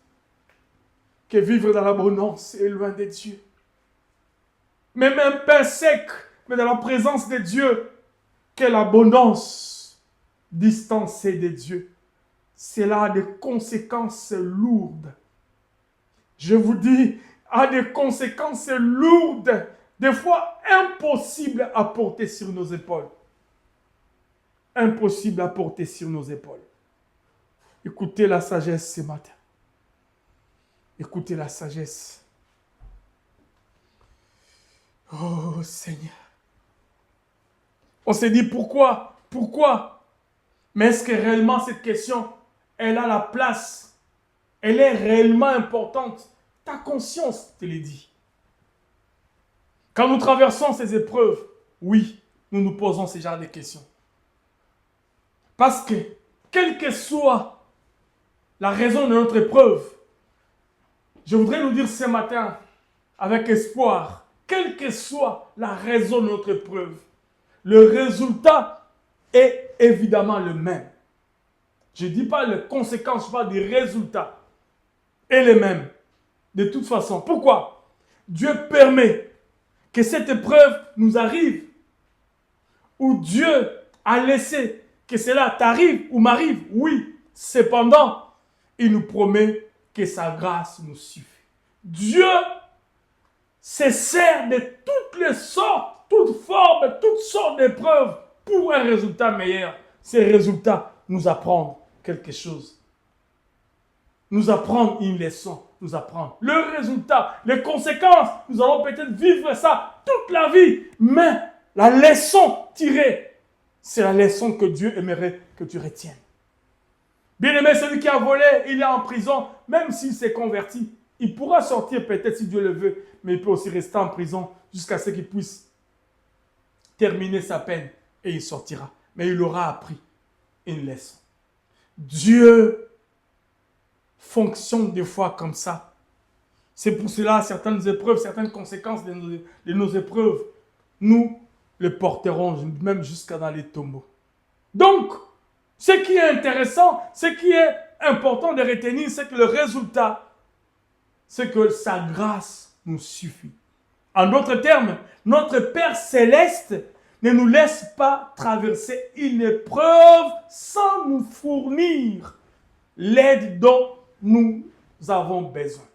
que vivre dans l'abondance et loin de Dieu. Même un pain sec, mais dans la présence de Dieu, que l'abondance distancée de Dieu. Cela a des conséquences lourdes. Je vous dis, a des conséquences lourdes, des fois impossibles à porter sur nos épaules. Impossible à porter sur nos épaules. Écoutez la sagesse ce matin. Écoutez la sagesse. Oh Seigneur. On s'est dit pourquoi? Pourquoi? Mais est-ce que réellement cette question, elle a la place? Elle est réellement importante? Ta conscience te le dit. Quand nous traversons ces épreuves, oui, nous nous posons ce genre de questions. Parce que, quelle que soit la raison de notre épreuve, je voudrais nous dire ce matin, avec espoir, quelle que soit la raison de notre épreuve, le résultat est évidemment le même. Je ne dis pas les conséquences, je parle des résultats. Et les mêmes. De toute façon. Pourquoi? Dieu permet que cette épreuve nous arrive. Ou Dieu a laissé que cela t'arrive ou m'arrive. Oui. Cependant, il nous promet que sa grâce nous suffit. Dieu se sert de toutes les sortes, toutes formes, toutes sortes d'épreuves pour un résultat meilleur. Ces résultats nous apprennent quelque chose. Nous apprendre une leçon, nous apprendre le résultat, les conséquences. Nous allons peut-être vivre ça toute la vie, mais la leçon tirée, c'est la leçon que Dieu aimerait que tu retiennes. Bien-aimé, celui qui a volé, il est en prison, même s'il s'est converti. Il pourra sortir peut-être si Dieu le veut, mais il peut aussi rester en prison jusqu'à ce qu'il puisse terminer sa peine et il sortira. Mais il aura appris une leçon. Dieu fonctionne des fois comme ça. C'est pour cela certaines épreuves, certaines conséquences de nos épreuves, nous les porterons même jusqu'à dans les tombeaux. Donc, ce qui est intéressant, ce qui est important de retenir, c'est que le résultat, c'est que sa grâce nous suffit. En d'autres termes, notre Père Céleste ne nous laisse pas traverser une épreuve sans nous fournir l'aide dont nous avons besoin.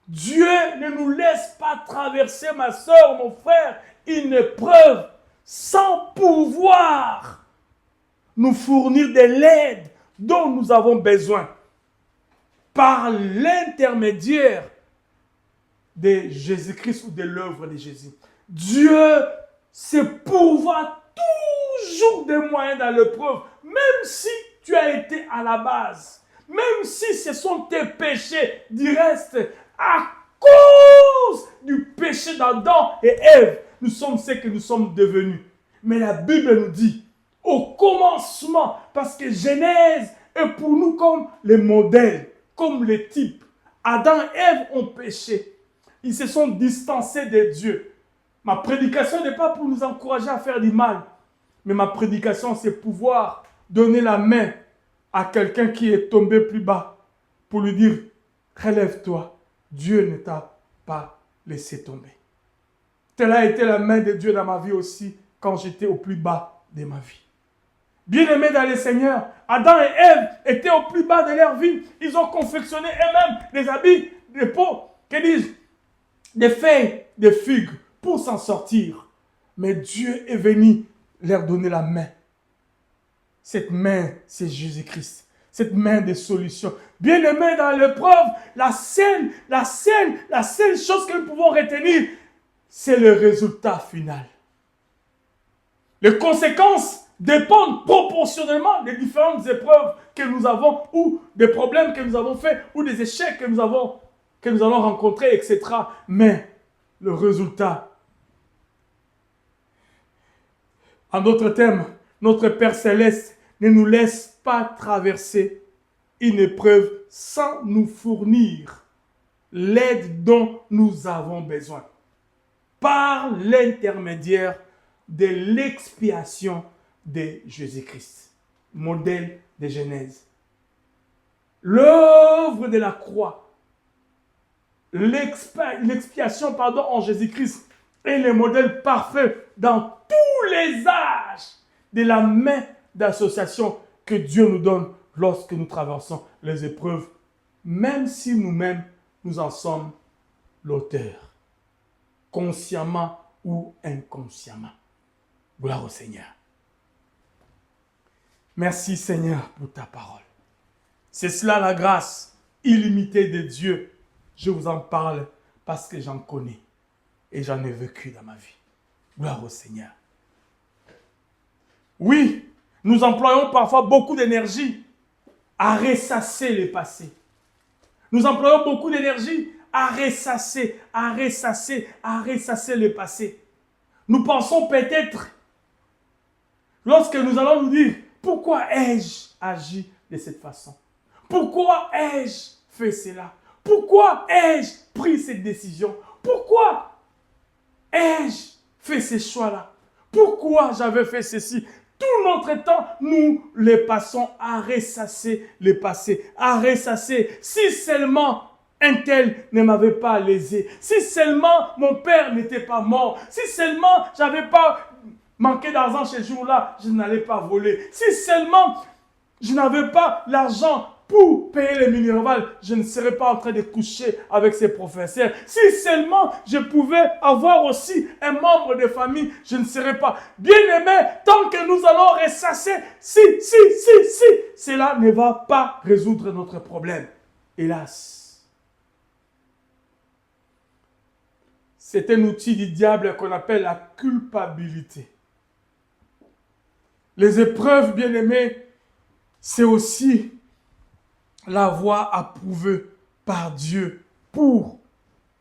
Dieu ne nous laisse pas traverser, ma soeur, mon frère, une épreuve sans pouvoir nous fournir de l'aide dont nous avons besoin par l'intermédiaire de Jésus-Christ ou de l'œuvre de Jésus. Dieu se pourvoit toujours des moyens dans l'épreuve, même si tu as été à la base, même si ce sont tes péchés du reste, à cause du péché d'Adam et Ève, nous sommes ce que nous sommes devenus. Mais la Bible nous dit, au commencement, parce que Genèse est pour nous comme les modèles, comme les types. Adam et Ève ont péché. Ils se sont distancés de Dieu. Ma prédication n'est pas pour nous encourager à faire du mal, mais ma prédication, c'est pouvoir donner la main à quelqu'un qui est tombé plus bas pour lui dire, relève-toi, Dieu ne t'a pas laissé tomber. Telle a été la main de Dieu dans ma vie aussi quand j'étais au plus bas de ma vie. Bien-aimés dans le Seigneur, Adam et Ève étaient au plus bas de leur vie. Ils ont confectionné eux-mêmes des habits, des peaux, que dis-je, des feuilles, des figues pour s'en sortir. Mais Dieu est venu leur donner la main. Cette main, c'est Jésus-Christ. Cette main de solution. Bien-aimés dans l'épreuve, la seule chose que nous pouvons retenir, c'est le résultat final. Les conséquences dépendent proportionnellement des différentes épreuves que nous avons, ou des problèmes que nous avons faits, ou des échecs que nous allons rencontrer, etc. Mais le résultat En d'autres termes, notre Père Céleste ne nous laisse pas traverser une épreuve sans nous fournir l'aide dont nous avons besoin, par l'intermédiaire de l'expiation de Jésus-Christ, modèle de Genèse. L'œuvre de la croix, l'expiation en Jésus-Christ est le modèle parfait dans tous les âges de la main d'association que Dieu nous donne lorsque nous traversons les épreuves, même si nous-mêmes nous en sommes l'auteur, consciemment ou inconsciemment. Gloire au Seigneur. Merci Seigneur pour ta parole. C'est cela la grâce illimitée de Dieu. Je vous en parle parce que j'en connais et j'en ai vécu dans ma vie. Gloire au Seigneur. Oui, nous employons parfois beaucoup d'énergie à ressasser le passé. Nous employons beaucoup d'énergie à ressasser le passé. Nous pensons peut-être, lorsque nous allons nous dire, pourquoi ai-je agi de cette façon? Pourquoi ai-je fait cela? Pourquoi ai-je pris cette décision? Pourquoi ai-je fait ces choix-là? Pourquoi j'avais fait ceci? Tout notre temps, nous les passons à ressasser le passé, à ressasser. Si seulement un tel ne m'avait pas lésé, si seulement mon père n'était pas mort, si seulement j'avais pas manqué d'argent ce jour-là, je n'allais pas voler. Si seulement je n'avais pas l'argent pour payer les Minerval, je ne serais pas en train de coucher avec ces professeurs. Si seulement je pouvais avoir aussi un membre de famille, je ne serais pas bien-aimé. Tant que nous allons ressasser, si, cela ne va pas résoudre notre problème. Hélas. C'est un outil du diable qu'on appelle la culpabilité. Les épreuves, bien-aimés, c'est aussi la voie approuvée par Dieu pour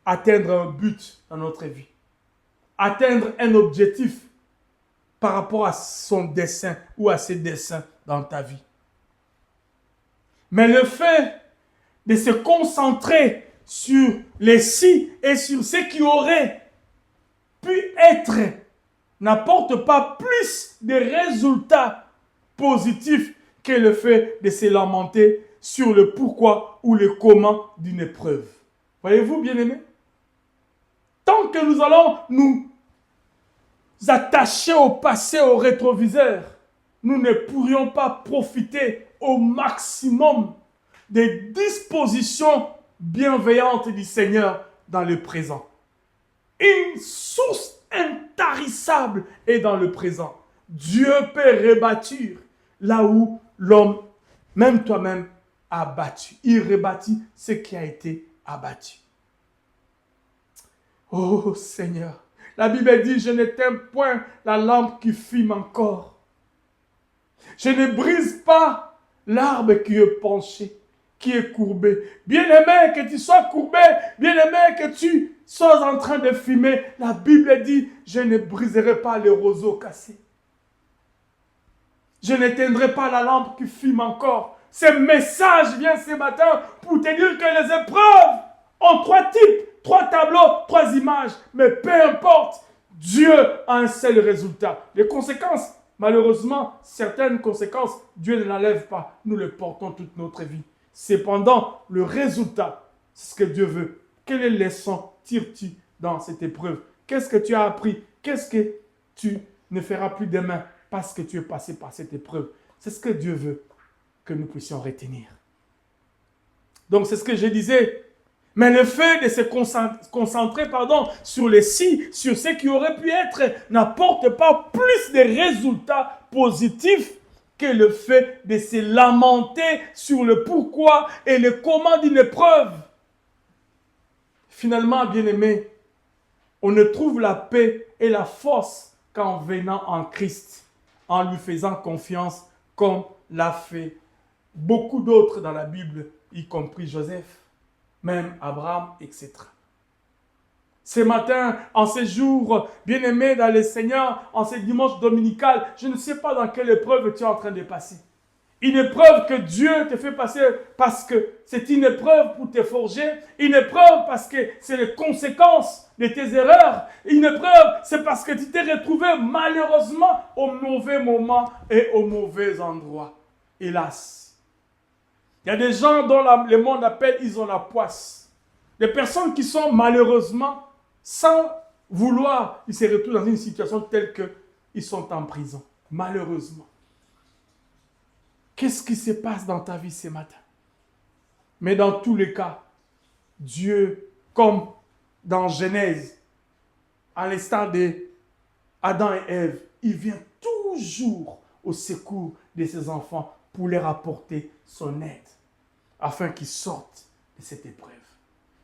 atteindre un but dans notre vie. Atteindre un objectif par rapport à son dessein ou à ses desseins dans ta vie. Mais le fait de se concentrer sur les si et sur ce qui aurait pu être n'apporte pas plus de résultats positifs que le fait de se lamenter sur le pourquoi ou le comment d'une épreuve. Voyez-vous, bien-aimés? Tant que nous allons nous attacher au passé, au rétroviseur, nous ne pourrions pas profiter au maximum des dispositions bienveillantes du Seigneur dans le présent. Une source intarissable est dans le présent. Dieu peut rebâtir là où l'homme, même toi-même, a battu. Il rebâtit ce qui a été abattu. Oh Seigneur, la Bible dit, je n'éteins point la lampe qui fume encore. Je ne brise pas l'arbre qui est penché, qui est courbé. Bien-aimé, que tu sois courbé, bien-aimé, que tu sois en train de fumer. La Bible dit, je ne briserai pas le roseau cassé. Je n'éteindrai pas la lampe qui fume encore. Ce message vient ce matin pour te dire que les épreuves ont trois types, trois tableaux, trois images. Mais peu importe, Dieu a un seul résultat. Les conséquences, malheureusement, certaines conséquences, Dieu ne l'enlève pas. Nous les portons toute notre vie. Cependant, le résultat, c'est ce que Dieu veut. Quelle leçon tires-tu dans cette épreuve? Qu'est-ce que tu as appris? Qu'est-ce que tu ne feras plus demain parce que tu es passé par cette épreuve? C'est ce que Dieu veut que nous puissions retenir. Donc, c'est ce que je disais. Mais le fait de se concentrer sur les si, sur ce qui aurait pu être, n'apporte pas plus de résultats positifs que le fait de se lamenter sur le pourquoi et le comment d'une épreuve. Finalement, bien-aimés, on ne trouve la paix et la force qu'en venant en Christ, en lui faisant confiance, comme l'a fait beaucoup d'autres dans la Bible, y compris Joseph, même Abraham, etc. Ce matin, en ces jours bien-aimés dans le Seigneur, en ces dimanches dominicaux, je ne sais pas dans quelle épreuve tu es en train de passer. Une épreuve que Dieu te fait passer parce que c'est une épreuve pour te forger. Une épreuve parce que c'est les conséquences de tes erreurs. Une épreuve, c'est parce que tu t'es retrouvé malheureusement au mauvais moment et au mauvais endroit. Hélas. Il y a des gens dont le monde appelle, ils ont la poisse. Des personnes qui sont malheureusement, sans vouloir, ils se retrouvent dans une situation telle qu'ils sont en prison. Malheureusement. Qu'est-ce qui se passe dans ta vie ce matin? Mais dans tous les cas, Dieu, comme dans Genèse, à l'instant d'Adam et Ève, il vient toujours au secours de ses enfants pour leur apporter son aide, afin qu'ils sortent de cette épreuve.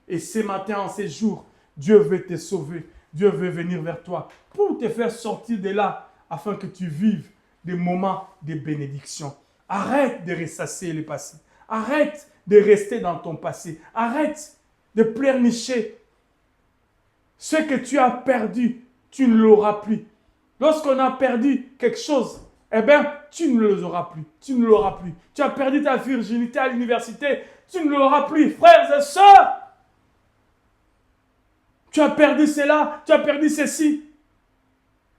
Et ce matin, en ces jours, Dieu veut te sauver. Dieu veut venir vers toi pour te faire sortir de là, afin que tu vives des moments de bénédiction. Arrête de ressasser le passé. Arrête de rester dans ton passé. Arrête de pleurnicher. Ce que tu as perdu, tu ne l'auras plus. Lorsqu'on a perdu quelque chose, eh bien, tu ne l'auras plus. Tu ne l'auras plus. Tu as perdu ta virginité à l'université, tu ne l'auras plus. Frères et sœurs, tu as perdu cela, tu as perdu ceci.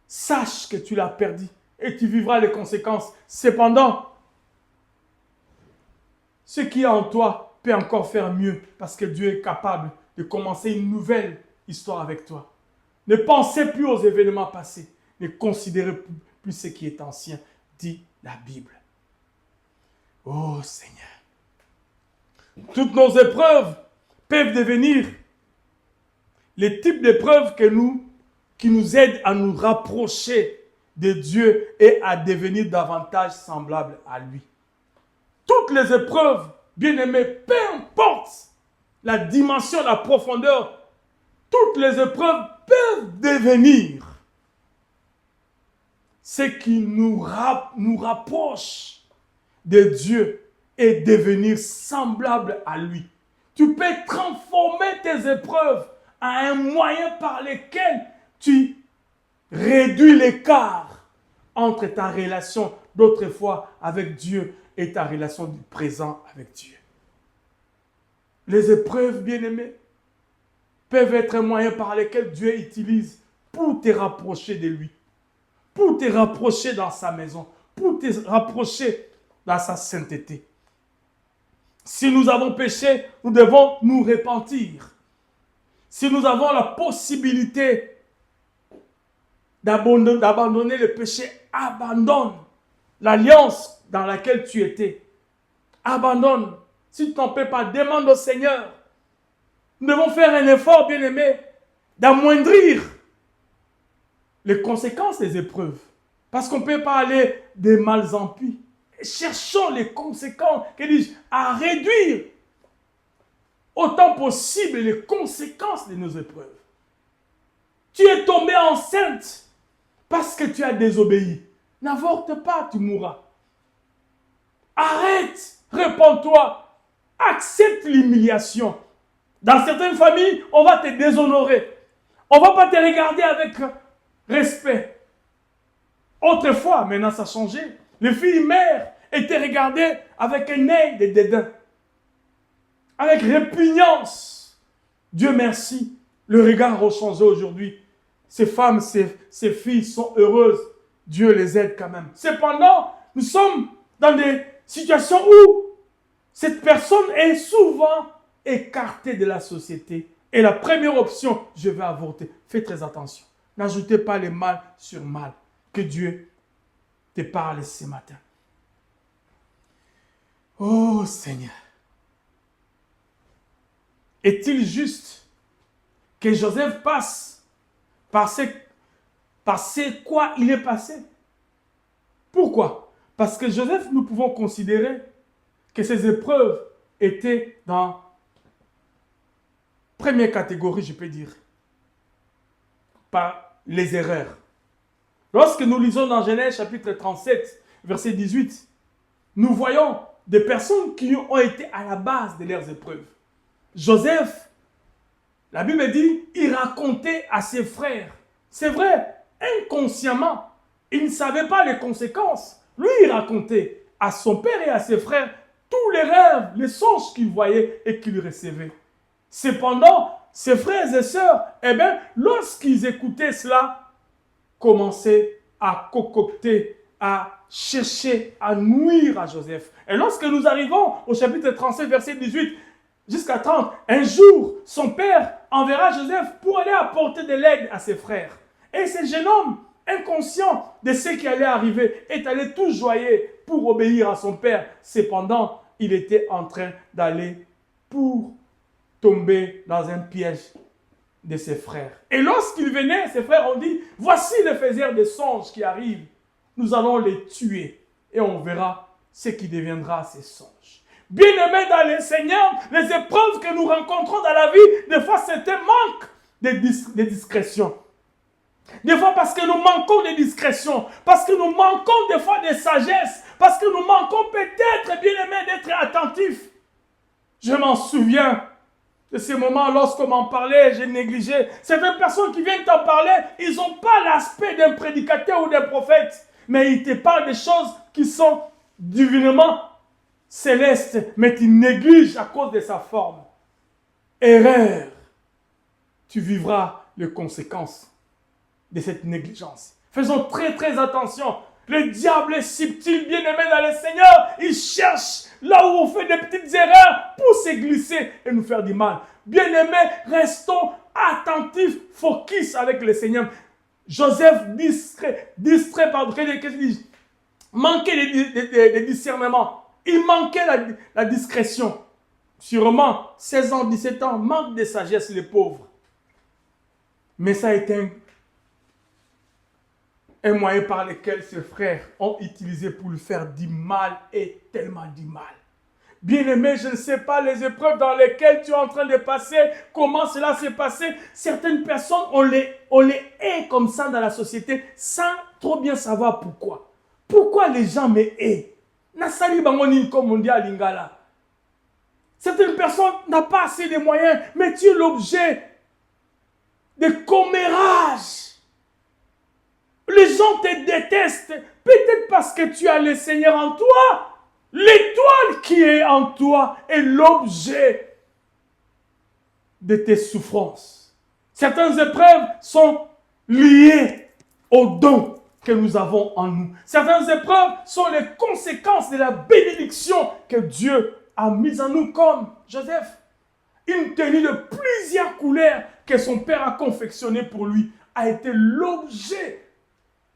Sache que tu l'as perdu et tu vivras les conséquences. Cependant, ce qui est en toi peut encore faire mieux parce que Dieu est capable de commencer une nouvelle histoire avec toi. Ne pensez plus aux événements passés. Ne considérez plus ce qui est ancien, dit la Bible. Oh Seigneur. Toutes nos épreuves peuvent devenir les types d'épreuves qui nous aident à nous rapprocher de Dieu et à devenir davantage semblables à lui. Toutes les épreuves, bien-aimés, peu importe la dimension, la profondeur, toutes les épreuves peuvent devenir ce qui nous rapproche de Dieu et devenir semblable à lui. Tu peux transformer tes épreuves en un moyen par lequel tu réduis l'écart entre ta relation d'autrefois avec Dieu et ta relation du présent avec Dieu. Les épreuves, bien-aimés, peuvent être un moyen par lequel Dieu utilise pour te rapprocher de lui, pour te rapprocher dans sa maison, pour te rapprocher dans sa sainteté. Si nous avons péché, nous devons nous repentir. Si nous avons la possibilité d'abandonner le péché, abandonne l'alliance dans laquelle tu étais. Abandonne. Si tu n'en peux pas, demande au Seigneur. Nous devons faire un effort, bien-aimé, d'amoindrir les conséquences des épreuves. Parce qu'on ne peut pas aller de mal en pis. Cherchons les conséquences, que dis-je, à réduire autant possible les conséquences de nos épreuves. Tu es tombé enceinte parce que tu as désobéi. N'avorte pas, tu mourras. Arrête, répands-toi, accepte l'humiliation. Dans certaines familles, on va te déshonorer. On ne va pas te regarder avec respect. Autrefois, maintenant ça a changé. Les filles mères étaient regardées avec un œil de dédain, avec répugnance. Dieu merci, le regard a changé aujourd'hui. Ces femmes, ces filles sont heureuses. Dieu les aide quand même. Cependant, nous sommes dans des situations où cette personne est souvent écartée de la société. Et la première option, je vais avorter. Fais très attention. N'ajoutez pas le mal sur mal. Que Dieu te parle ce matin. Oh Seigneur. Est-il juste que Joseph passe par ce quoi il est passé? Pourquoi? Parce que Joseph, nous pouvons considérer que ces épreuves étaient dans première catégorie, je peux dire, par les erreurs. Lorsque nous lisons dans Genèse chapitre 37, verset 18, nous voyons des personnes qui ont été à la base de leurs épreuves. Joseph, La Bible dit, il racontait à ses frères. C'est vrai, inconsciemment, il ne savait pas les conséquences. Lui, il racontait à son père et à ses frères tous les rêves, les songes qu'il voyait et qu'il recevait. Cependant, ses frères et sœurs, lorsqu'ils écoutaient cela, commençaient à concocter, à chercher, à nuire à Joseph. Et lorsque nous arrivons au chapitre 37, verset 18 jusqu'à 30, un jour, son père enverra Joseph pour aller apporter de l'aide à ses frères. Et ce jeune homme, inconscient de ce qui allait arriver, est allé tout joyeux pour obéir à son père. Cependant, il était en train d'aller pour tomber dans un piège de ses frères. Et lorsqu'il venait, ses frères ont dit, voici le faiseur des songes qui arrive. Nous allons les tuer et on verra ce qui deviendra ces songes. Bien-aimés dans le Seigneur, les épreuves que nous rencontrons dans la vie, des fois c'est un manque de discrétion. Des fois parce que nous manquons de discrétion, parce que nous manquons des fois de sagesse, parce que nous manquons peut-être, bien-aimés, d'être attentifs. Je m'en souviens de ces moments lorsqu'on m'en parlait, j'ai négligé. Certaines personnes qui viennent t'en parler, ils n'ont pas l'aspect d'un prédicateur ou d'un prophète, mais ils te parlent des choses qui sont divinement célestes, mais ils négligent à cause de sa forme. Erreur. Tu vivras les conséquences de cette négligence. Faisons très très attention. Le diable est subtil, bien-aimé dans le Seigneur. Il cherche là où on fait des petites erreurs pour se glisser et nous faire du mal. Bien-aimés, restons attentifs, focus avec le Seigneur. Joseph distrait par qu'est-ce qu'il dit? Manquait de discernement. Il manquait la discrétion. Sûrement, 16 ans, 17 ans, manque de sagesse, les pauvres. Mais ça a été un moyen par lequel ses frères ont utilisé pour lui faire du mal et tellement du mal. Bien-aimé, je ne sais pas les épreuves dans lesquelles tu es en train de passer, comment cela s'est passé. Certaines personnes, on les hait comme ça dans la société sans trop bien savoir pourquoi. Pourquoi les gens me haient? Nasali bangoni comme on dit à Lingala. Certaines personnes n'ont pas assez de moyens, mais tu es l'objet de commérages. Les gens te détestent, peut-être parce que tu as le Seigneur en toi. L'étoile qui est en toi est l'objet de tes souffrances. Certaines épreuves sont liées aux dons que nous avons en nous. Certaines épreuves sont les conséquences de la bénédiction que Dieu a mise en nous, comme Joseph. Une tenue de plusieurs couleurs que son père a confectionnée pour lui a été l'objet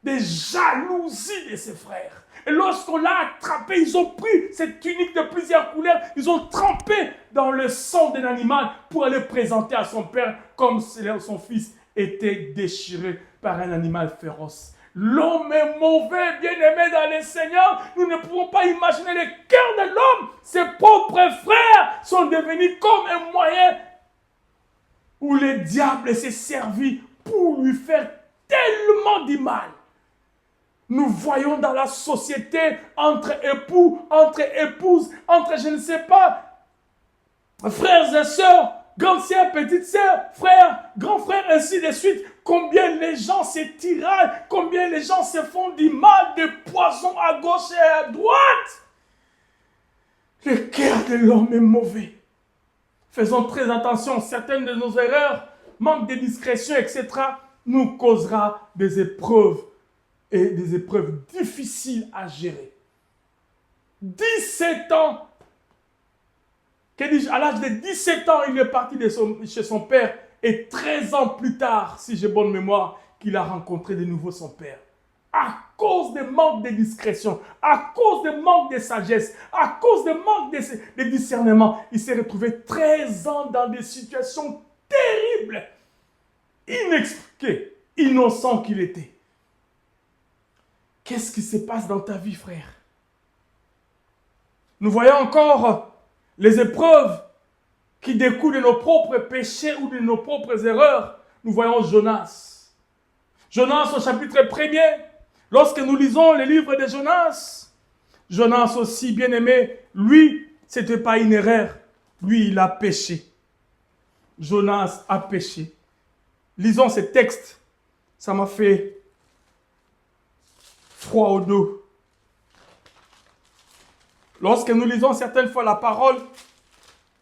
des jalousies de ses frères. Et lorsqu'on l'a attrapé, ils ont pris cette tunique de plusieurs couleurs, ils ont trempé dans le sang d'un animal pour aller présenter à son père comme si son fils était déchiré par un animal féroce. L'homme est mauvais, bien-aimé dans le Seigneur. Nous ne pouvons pas imaginer le cœur de l'homme. Ses propres frères sont devenus comme un moyen où le diable s'est servi pour lui faire tellement du mal. Nous voyons dans la société, entre époux, entre épouses, entre je ne sais pas, frères et sœurs, grandes sœurs, petites sœurs, frères, grands frères, ainsi de suite, combien les gens se tiraillent, combien les gens se font du mal, des poisons à gauche et à droite. Le cœur de l'homme est mauvais. Faisons très attention, certaines de nos erreurs, manque de discrétion, etc., nous causera des épreuves et des épreuves difficiles à gérer. 17 ans, à l'âge de 17 ans, il est parti chez son père et 13 ans plus tard, si j'ai bonne mémoire, qu'il a rencontré de nouveau son père. À cause de manque de discrétion, à cause de manque de sagesse, à cause de manque de discernement, il s'est retrouvé 13 ans dans des situations terribles, inexpliquées, innocent qu'il était. Qu'est-ce qui se passe dans ta vie, frère? Nous voyons encore les épreuves qui découlent de nos propres péchés ou de nos propres erreurs. Nous voyons Jonas. Jonas au chapitre 1er, lorsque nous lisons les livres de Jonas, Jonas aussi, bien aimé, lui, ce n'était pas une erreur. Lui, il a péché. Jonas a péché. Lisons ces textes. Ça m'a fait froid au dos. Lorsque nous lisons certaines fois la parole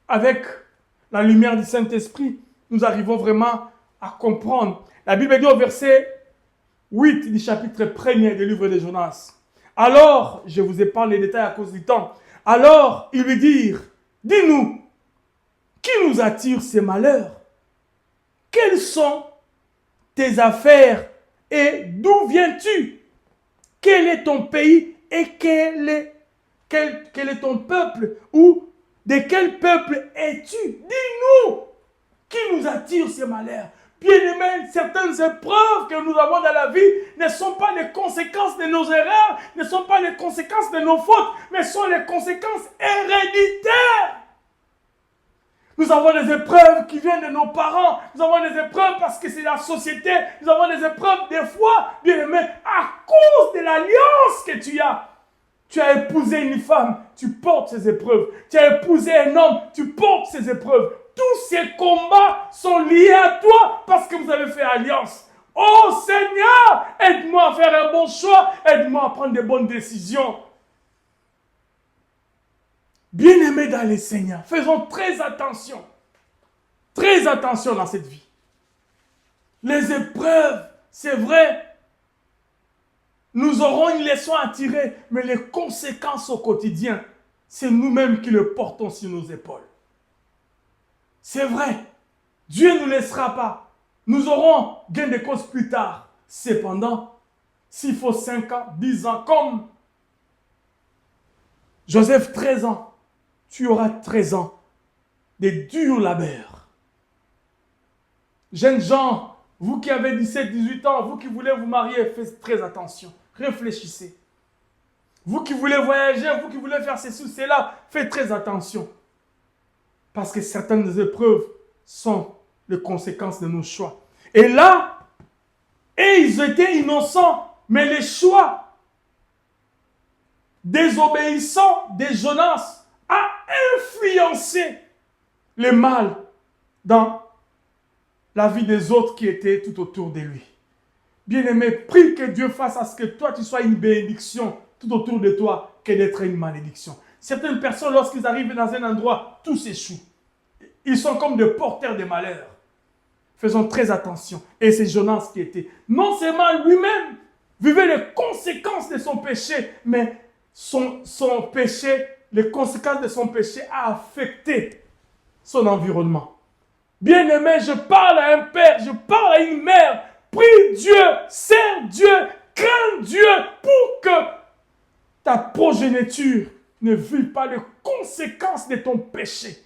avec la lumière du Saint-Esprit, nous arrivons vraiment à comprendre. La Bible dit au verset 8 du chapitre 1er du livre de Jonas. Alors, je vous épargne les détails à cause du temps. Alors, ils lui dirent, dis-nous, qui nous attire ces malheurs? Quelles sont tes affaires et d'où viens-tu? Quel est ton pays et quel est ton peuple? Ou de quel peuple es-tu? Dis-nous, qui nous attire ces malheurs? Bien-aimés, certaines épreuves que nous avons dans la vie ne sont pas les conséquences de nos erreurs, ne sont pas les conséquences de nos fautes, mais sont les conséquences héréditaires. Nous avons des épreuves qui viennent de nos parents, nous avons des épreuves parce que c'est la société, nous avons des épreuves des fois, bien-aimés, à cause de l'alliance que tu as. Tu as épousé une femme, tu portes ces épreuves. Tu as épousé un homme, tu portes ces épreuves. Tous ces combats sont liés à toi parce que vous avez fait alliance. Oh Seigneur, aide-moi à faire un bon choix, aide-moi à prendre de bonnes décisions. Bien-aimés dans les Seigneurs, faisons très attention dans cette vie. Les épreuves, c'est vrai, nous aurons une leçon à tirer, mais les conséquences au quotidien, c'est nous-mêmes qui le portons sur nos épaules. C'est vrai, Dieu ne nous laissera pas. Nous aurons gain de cause plus tard. Cependant, s'il faut 5 ans, 10 ans, comme Joseph, 13 ans, tu auras 13 ans de durs labeurs. Jeunes gens, vous qui avez 17, 18 ans, vous qui voulez vous marier, faites très attention. Réfléchissez. Vous qui voulez voyager, vous qui voulez faire ceci ou cela, faites très attention. Parce que certaines épreuves sont les conséquences de nos choix. Et là, ils étaient innocents, mais les choix désobéissants de Jonas a influencé le mal dans la vie des autres qui étaient tout autour de lui. Bien-aimé, prie que Dieu fasse à ce que toi, tu sois une bénédiction tout autour de toi que d'être une malédiction. Certaines personnes, lorsqu'ils arrivent dans un endroit, tout s'échoue. Ils sont comme des porteurs de malheur. Faisons très attention. Et c'est Jonas qui était, non seulement lui-même, vivait les conséquences de son péché, mais son péché, les conséquences de son péché a affecté son environnement. Bien-aimé, je parle à un père, je parle à une mère. Prie Dieu, sers Dieu, crains Dieu pour que ta progéniture ne vive pas les conséquences de ton péché.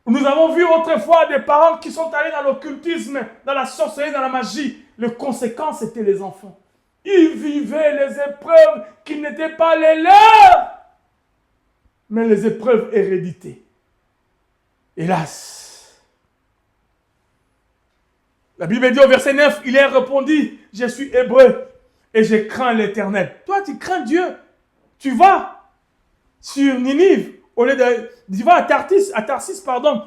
Nous avons vu autrefois des parents qui sont allés dans l'occultisme, dans la sorcellerie, dans la magie. Les conséquences étaient les enfants. Ils vivaient les épreuves qui n'étaient pas les leurs, mais les épreuves héréditées. Hélas. La Bible dit au verset 9, il a répondu, je suis hébreu et je crains l'Éternel. Toi, tu crains Dieu. Tu vas sur Ninive, au lieu tu vas à Tarsis,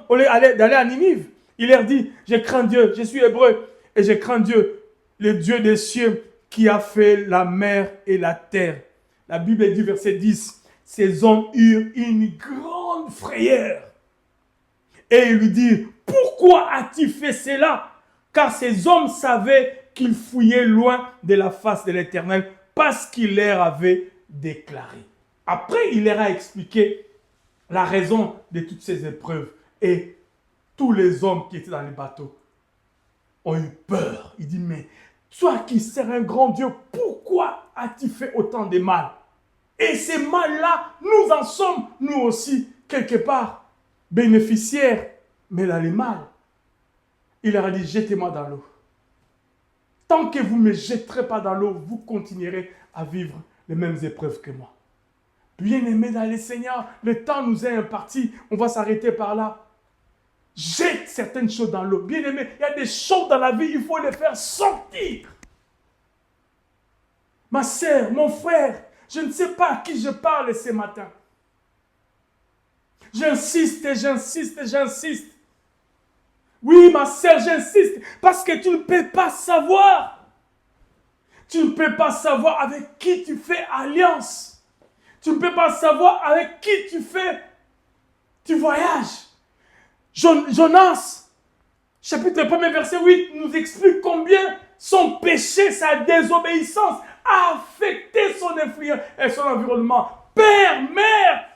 au lieu d'aller à Ninive. Il leur dit, je crains Dieu, je suis hébreu et je crains Dieu, le Dieu des cieux qui a fait la mer et la terre. La Bible dit, verset 10, ces hommes eurent une grande frayeur. Et ils lui dirent, pourquoi as-tu fait cela? Car ces hommes savaient qu'ils fouillaient loin de la face de l'Éternel parce qu'il leur avait déclaré. Après, il leur a expliqué la raison de toutes ces épreuves. Et tous les hommes qui étaient dans les bateaux ont eu peur. Il dit, mais toi qui sers un grand Dieu, pourquoi as-tu fait autant de mal? Et ces mal-là, nous en sommes, nous aussi, quelque part, bénéficiaires. Mais là, les mal. Il leur a dit, jetez-moi dans l'eau. Tant que vous ne me jetterez pas dans l'eau, vous continuerez à vivre les mêmes épreuves que moi. Bien-aimés dans les Seigneurs, le temps nous est imparti. On va s'arrêter par là. Jette certaines choses dans l'eau. Bien-aimés, il y a des choses dans la vie, il faut les faire sortir. Ma sœur, mon frère, je ne sais pas à qui je parle ce matin. J'insiste et j'insiste et j'insiste. Oui, ma sœur, j'insiste, parce que tu ne peux pas savoir. Tu ne peux pas savoir avec qui tu fais alliance. Tu ne peux pas savoir avec qui tu voyages. Jonas, chapitre 1, verset 8, nous explique combien son péché, sa désobéissance a affecté son influence et son environnement. Père, mère,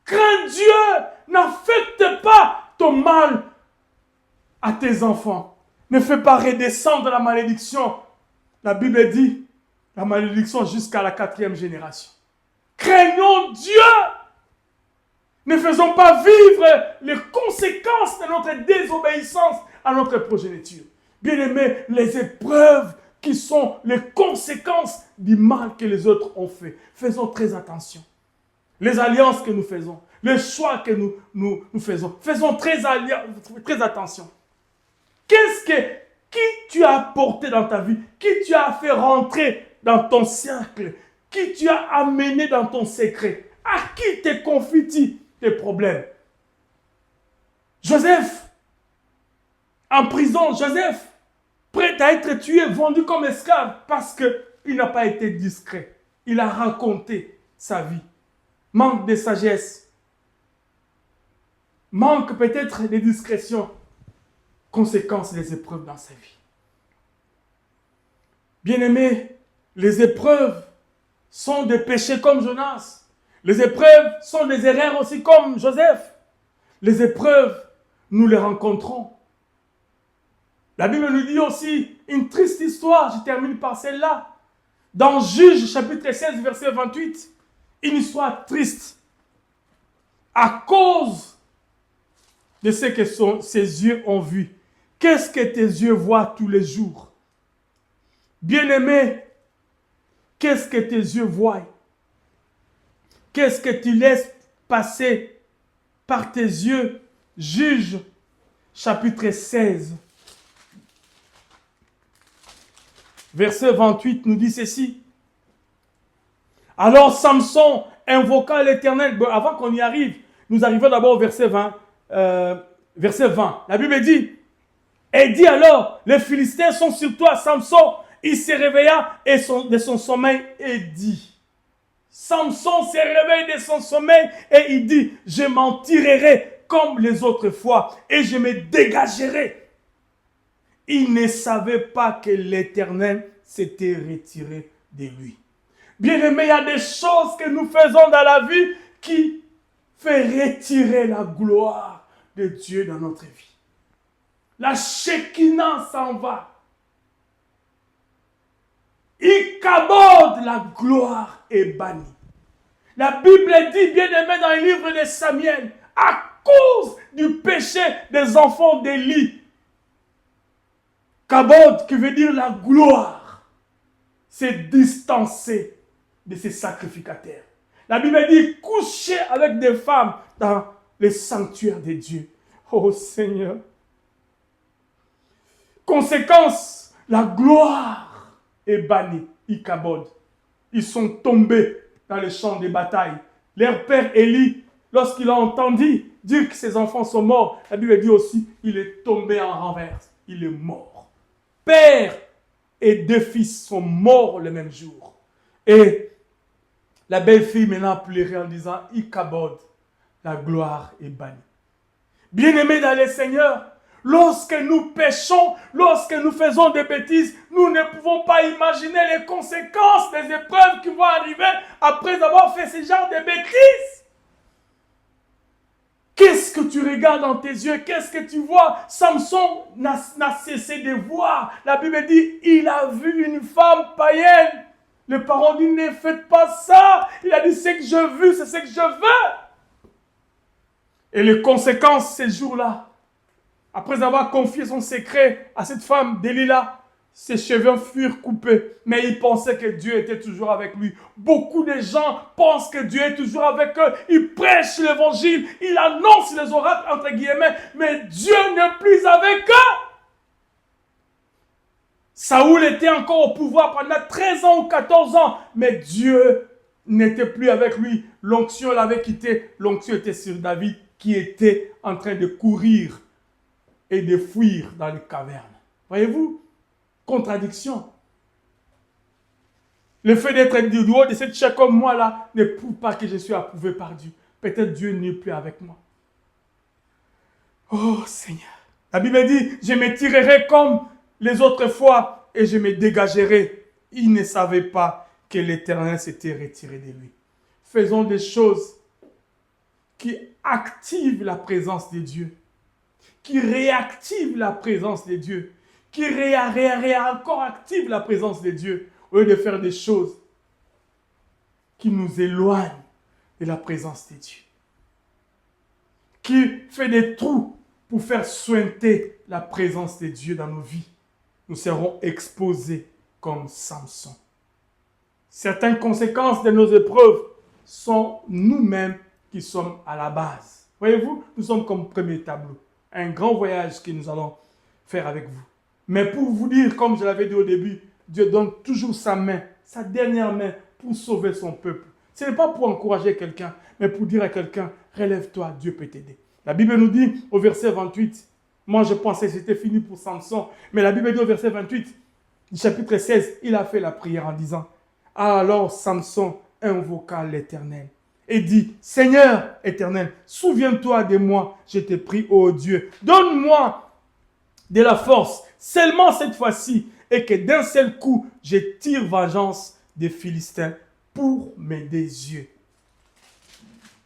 crains Dieu, n'affecte pas ton mal à tes enfants. Ne fais pas redescendre la malédiction. La Bible dit, la malédiction jusqu'à la 4e génération. Craignons Dieu. Ne faisons pas vivre les conséquences de notre désobéissance à notre progéniture. Bien-aimés, les épreuves qui sont les conséquences du mal que les autres ont fait. Faisons très attention. Les alliances que nous faisons, les choix que nous faisons. Faisons très attention. Qui tu as apporté dans ta vie? Qui tu as fait rentrer dans ton cercle? Qui tu as amené dans ton secret? À qui te confies-tu tes problèmes? Joseph, en prison, Joseph, prêt à être tué, vendu comme esclave, parce qu'il n'a pas été discret. Il a raconté sa vie. Manque de sagesse. Manque peut-être de discrétion. Conséquence des épreuves dans sa vie. Bien-aimés, les épreuves sont des péchés comme Jonas. Les épreuves sont des erreurs aussi comme Joseph. Les épreuves, nous les rencontrons. La Bible nous dit aussi une triste histoire, je termine par celle-là. Dans Juge chapitre 16, verset 28, une histoire triste. À cause de ce que ses yeux ont vu. Qu'est-ce que tes yeux voient tous les jours? Bien-aimé, qu'est-ce que tes yeux voient? Qu'est-ce que tu laisses passer par tes yeux? Juge, chapitre 16. Verset 28 nous dit ceci. Alors Samson invoqua l'Éternel. Bon, avant qu'on y arrive, nous arrivons d'abord au verset 20. Verset 20. La Bible dit, et dit alors, les Philistins sont sur toi, Samson. Il se réveilla de son sommeil et dit. Samson se réveille de son sommeil et il dit, je m'en tirerai comme les autres fois et je me dégagerai. Il ne savait pas que l'Éternel s'était retiré de lui. Bien-aimé, il y a des choses que nous faisons dans la vie qui font retirer la gloire de Dieu dans notre vie. La Shekinah s'en va. Ikabod, la gloire est bannie. La Bible dit, bien-aimé, dans le livre de Samuel, à cause du péché des enfants d'Élie, Kabod, qui veut dire la gloire, s'est distancé de ses sacrificateurs. La Bible dit, coucher avec des femmes dans les sanctuaires de Dieu. Oh Seigneur. Conséquence, la gloire est bannie, Ikabod. Ils sont tombés dans les champs de bataille. Leur père Élie, lorsqu'il a entendu dire que ses enfants sont morts, la Bible dit aussi, il est tombé en renverse. Il est mort. Père et deux fils sont morts le même jour. Et la belle-fille maintenant pleurait en disant, Ikabod, la gloire est bannie. Bien-aimés dans le Seigneur, lorsque nous péchons, lorsque nous faisons des bêtises, nous ne pouvons pas imaginer les conséquences des épreuves qui vont arriver après avoir fait ce genre de bêtises. Qu'est-ce que tu regardes dans tes yeux? Qu'est-ce que tu vois? Samson n'a cessé de voir. La Bible dit, il a vu une femme païenne. Les parents disent, ne faites pas ça. Il a dit, ce que je veux, c'est ce que je veux. Et les conséquences, ces jours-là, après avoir confié son secret à cette femme, Delilah, ses cheveux furent coupés. Mais il pensait que Dieu était toujours avec lui. Beaucoup de gens pensent que Dieu est toujours avec eux. Ils prêchent l'évangile. Ils annoncent les oracles, entre guillemets. Mais Dieu n'est plus avec eux. Saoul était encore au pouvoir pendant 13 ans ou 14 ans. Mais Dieu n'était plus avec lui. L'onction l'avait quitté. L'onction était sur David qui était en train de courir et de fuir dans les cavernes. Voyez-vous? Contradiction. Le fait d'être du haut de cette chair comme moi là ne prouve pas que je suis approuvé par Dieu. Peut-être Dieu n'est plus avec moi. Oh Seigneur. La Bible dit, je me tirerai comme les autres fois et je me dégagerai. Il ne savait pas que l'Éternel s'était retiré de lui. Faisons des choses qui activent la présence de Dieu, qui réactivent la présence de Dieu, qui encore activent la présence de Dieu, au lieu de faire des choses qui nous éloignent de la présence de Dieu, qui fait des trous pour faire suinter la présence de Dieu dans nos vies. Nous serons exposés comme Samson. Certaines conséquences de nos épreuves sont nous-mêmes qui sommes à la base. Voyez-vous, nous sommes comme premier tableau. Un grand voyage que nous allons faire avec vous. Mais pour vous dire, comme je l'avais dit au début, Dieu donne toujours sa main, sa dernière main pour sauver son peuple. Ce n'est pas pour encourager quelqu'un, mais pour dire à quelqu'un, relève-toi, Dieu peut t'aider. La Bible nous dit au verset 28, moi je pensais que c'était fini pour Samson, mais la Bible dit au verset 28, du chapitre 16, il a fait la prière en disant, alors Samson invoqua l'Éternel et dit, Seigneur éternel, souviens-toi de moi, je te prie, ô Dieu, donne-moi de la force, seulement cette fois-ci, et que d'un seul coup, je tire vengeance des Philistins pour mes yeux.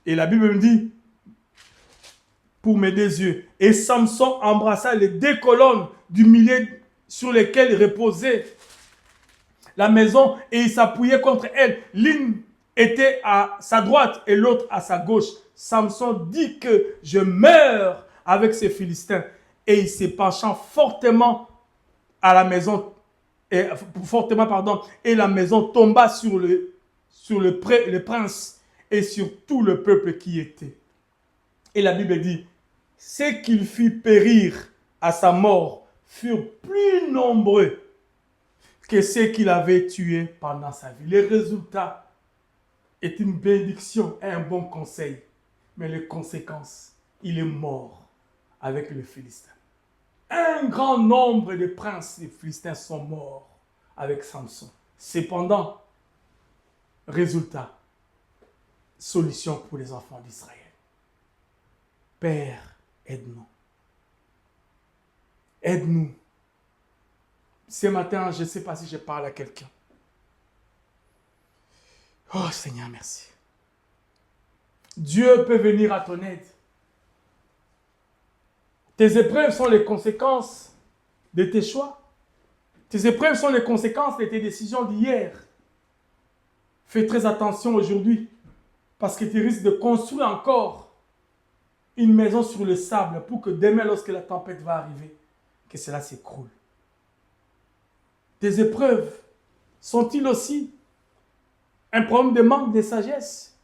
Et la Bible me dit, pour mes yeux. Et Samson embrassa les deux colonnes du milieu sur lesquelles reposait la maison et il s'appuyait contre elle. L'une était à sa droite et l'autre à sa gauche. Samson dit que je meurs avec ces Philistins. Et il se penchant fortement à la maison, et la maison tomba sur le prince et sur tout le peuple qui était. Et la Bible dit, ceux qu'il fit périr à sa mort furent plus nombreux que ceux qu'il avait tués pendant sa vie. Le résultat est une bénédiction et un bon conseil. Mais les conséquences, il est mort avec le Philistin. Un grand nombre de princes des Philistins sont morts avec Samson. Cependant, résultat, solution pour les enfants d'Israël. Père, aide-nous. Aide-nous. Ce matin, je ne sais pas si je parle à quelqu'un. Oh Seigneur, merci. Dieu peut venir à ton aide. Tes épreuves sont les conséquences de tes choix. Tes épreuves sont les conséquences de tes décisions d'hier. Fais très attention aujourd'hui parce que tu risques de construire encore une maison sur le sable pour que demain, lorsque la tempête va arriver, que cela s'écroule. Tes épreuves sont-ils aussi un problème de manque de sagesse?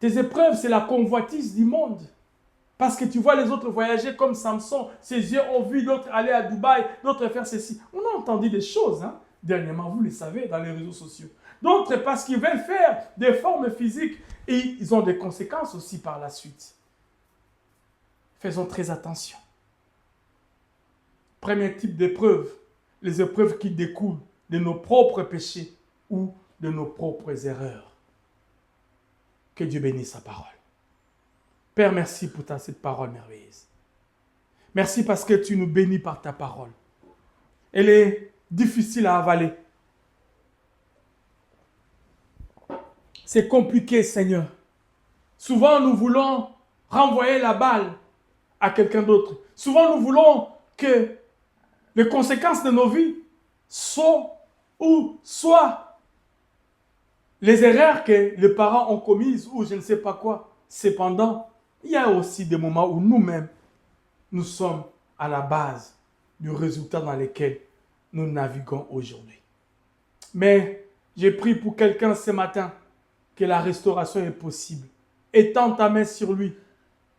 Tes épreuves, c'est la convoitise du monde. Parce que tu vois les autres voyager comme Samson, ses yeux ont vu d'autres aller à Dubaï, d'autres faire ceci. On a entendu des choses, dernièrement, vous le savez, dans les réseaux sociaux. D'autres parce qu'ils veulent faire des formes physiques et ils ont des conséquences aussi par la suite. Faisons très attention. Premier type d'épreuve, les épreuves qui découlent de nos propres péchés ou de nos propres erreurs. Que Dieu bénisse sa parole. Père, merci pour cette parole merveilleuse. Merci parce que tu nous bénis par ta parole. Elle est difficile à avaler. C'est compliqué, Seigneur. Souvent, nous voulons renvoyer la balle à quelqu'un d'autre. Souvent, nous voulons que les conséquences de nos vies soient les erreurs que les parents ont commises ou je ne sais pas quoi. Cependant, il y a aussi des moments où nous-mêmes, nous sommes à la base du résultat dans lequel nous naviguons aujourd'hui. Mais j'ai prié pour quelqu'un ce matin que la restauration est possible. Étends ta main sur lui,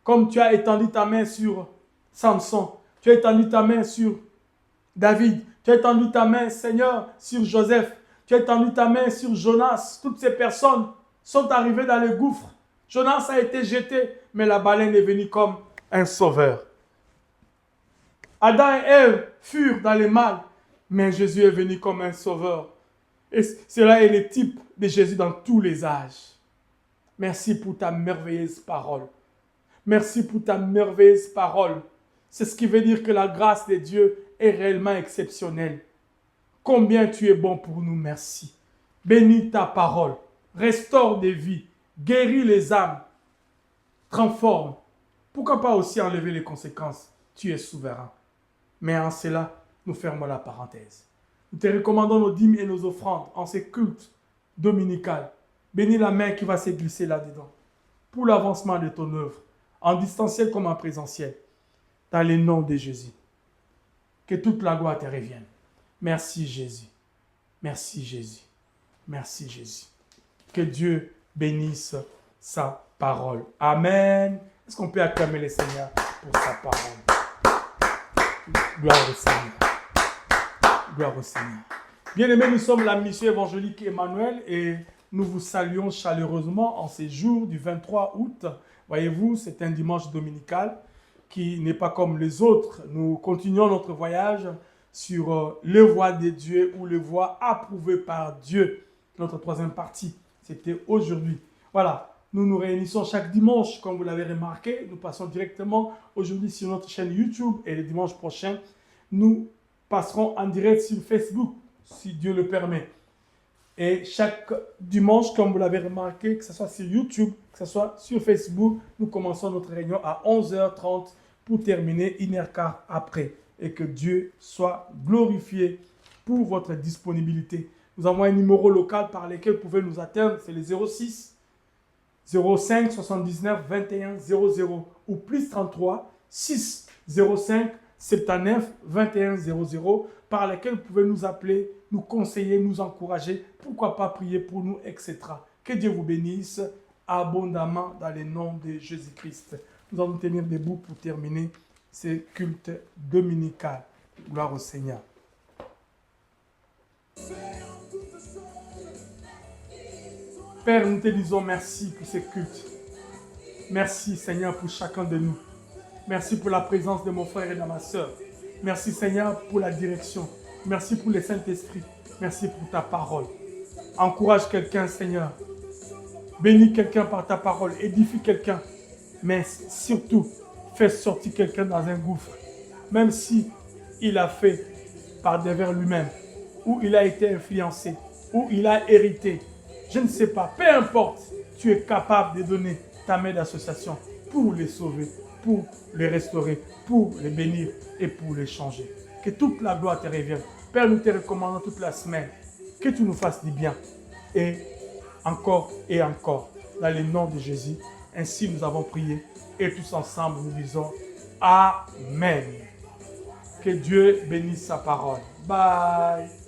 comme tu as étendu ta main sur Samson, tu as étendu ta main sur David, tu as étendu ta main, Seigneur, sur Joseph, tu as étendu ta main sur Jonas. Toutes ces personnes sont arrivées dans le gouffre. Jonas a été jeté, mais la baleine est venue comme un sauveur. Adam et Ève furent dans le mal, mais Jésus est venu comme un sauveur. Et cela est le type de Jésus dans tous les âges. Merci pour ta merveilleuse parole. Merci pour ta merveilleuse parole. C'est ce qui veut dire que la grâce de Dieu est réellement exceptionnelle. Combien tu es bon pour nous, merci. Bénis ta parole, restaure des vies, guéris les âmes, transforme. Pourquoi pas aussi enlever les conséquences? Tu es souverain. Mais en cela, nous fermons la parenthèse. Nous te recommandons nos dîmes et nos offrandes en ces cultes dominicaux. Bénis la main qui va se glisser là-dedans pour l'avancement de ton œuvre, en distanciel comme en présentiel, dans le nom de Jésus. Que toute la gloire te revienne. Merci Jésus. Merci Jésus. Merci Jésus. Que Dieu bénisse sa parole. Amen. Est-ce qu'on peut acclamer le Seigneur pour sa parole? Gloire au Seigneur. Gloire au Seigneur. Bien-aimés, nous sommes la mission évangélique Emmanuel et nous vous saluons chaleureusement en ces jours du 23 août. Voyez-vous, c'est un dimanche dominical qui n'est pas comme les autres. Nous continuons notre voyage sur les voies de Dieu ou les voies approuvées par Dieu. Notre troisième partie, c'était aujourd'hui. Voilà, nous nous réunissons chaque dimanche, comme vous l'avez remarqué. Nous passons directement aujourd'hui sur notre chaîne YouTube et le dimanche prochain, nous passerons en direct sur Facebook, si Dieu le permet. Et chaque dimanche, comme vous l'avez remarqué, que ce soit sur YouTube, que ce soit sur Facebook, nous commençons notre réunion à 11h30 pour terminer 1h15 après. Et que Dieu soit glorifié pour votre disponibilité. Nous avons un numéro local par lequel vous pouvez nous atteindre, c'est le 06 05 79 21 00 ou plus 33 6 05 79 21 00 par lequel vous pouvez nous appeler, nous conseiller, nous encourager, pourquoi pas prier pour nous, etc. Que Dieu vous bénisse abondamment dans le nom de Jésus-Christ. Nous allons tenir debout pour terminer ce culte dominical. Gloire au Seigneur. Père, nous te disons merci pour ce culte. Merci Seigneur pour chacun de nous. Merci pour la présence de mon frère et de ma soeur. Merci Seigneur pour la direction. Merci pour le Saint-Esprit. Merci pour ta parole. Encourage quelqu'un Seigneur. Bénis quelqu'un par ta parole. Édifie quelqu'un. Mais surtout, fais sortir quelqu'un dans un gouffre. Même si il a fait par devers lui-même. Ou il a été influencé. Ou il a hérité. Je ne sais pas. Peu importe. Tu es capable de donner ta main d'association pour les sauver, pour les restaurer, pour les bénir et pour les changer. Que toute la gloire te revienne. Père, nous te recommandons toute la semaine. Que tu nous fasses du bien. Et encore, dans le nom de Jésus. Ainsi nous avons prié. Et tous ensemble, nous disons Amen. Que Dieu bénisse sa parole. Bye.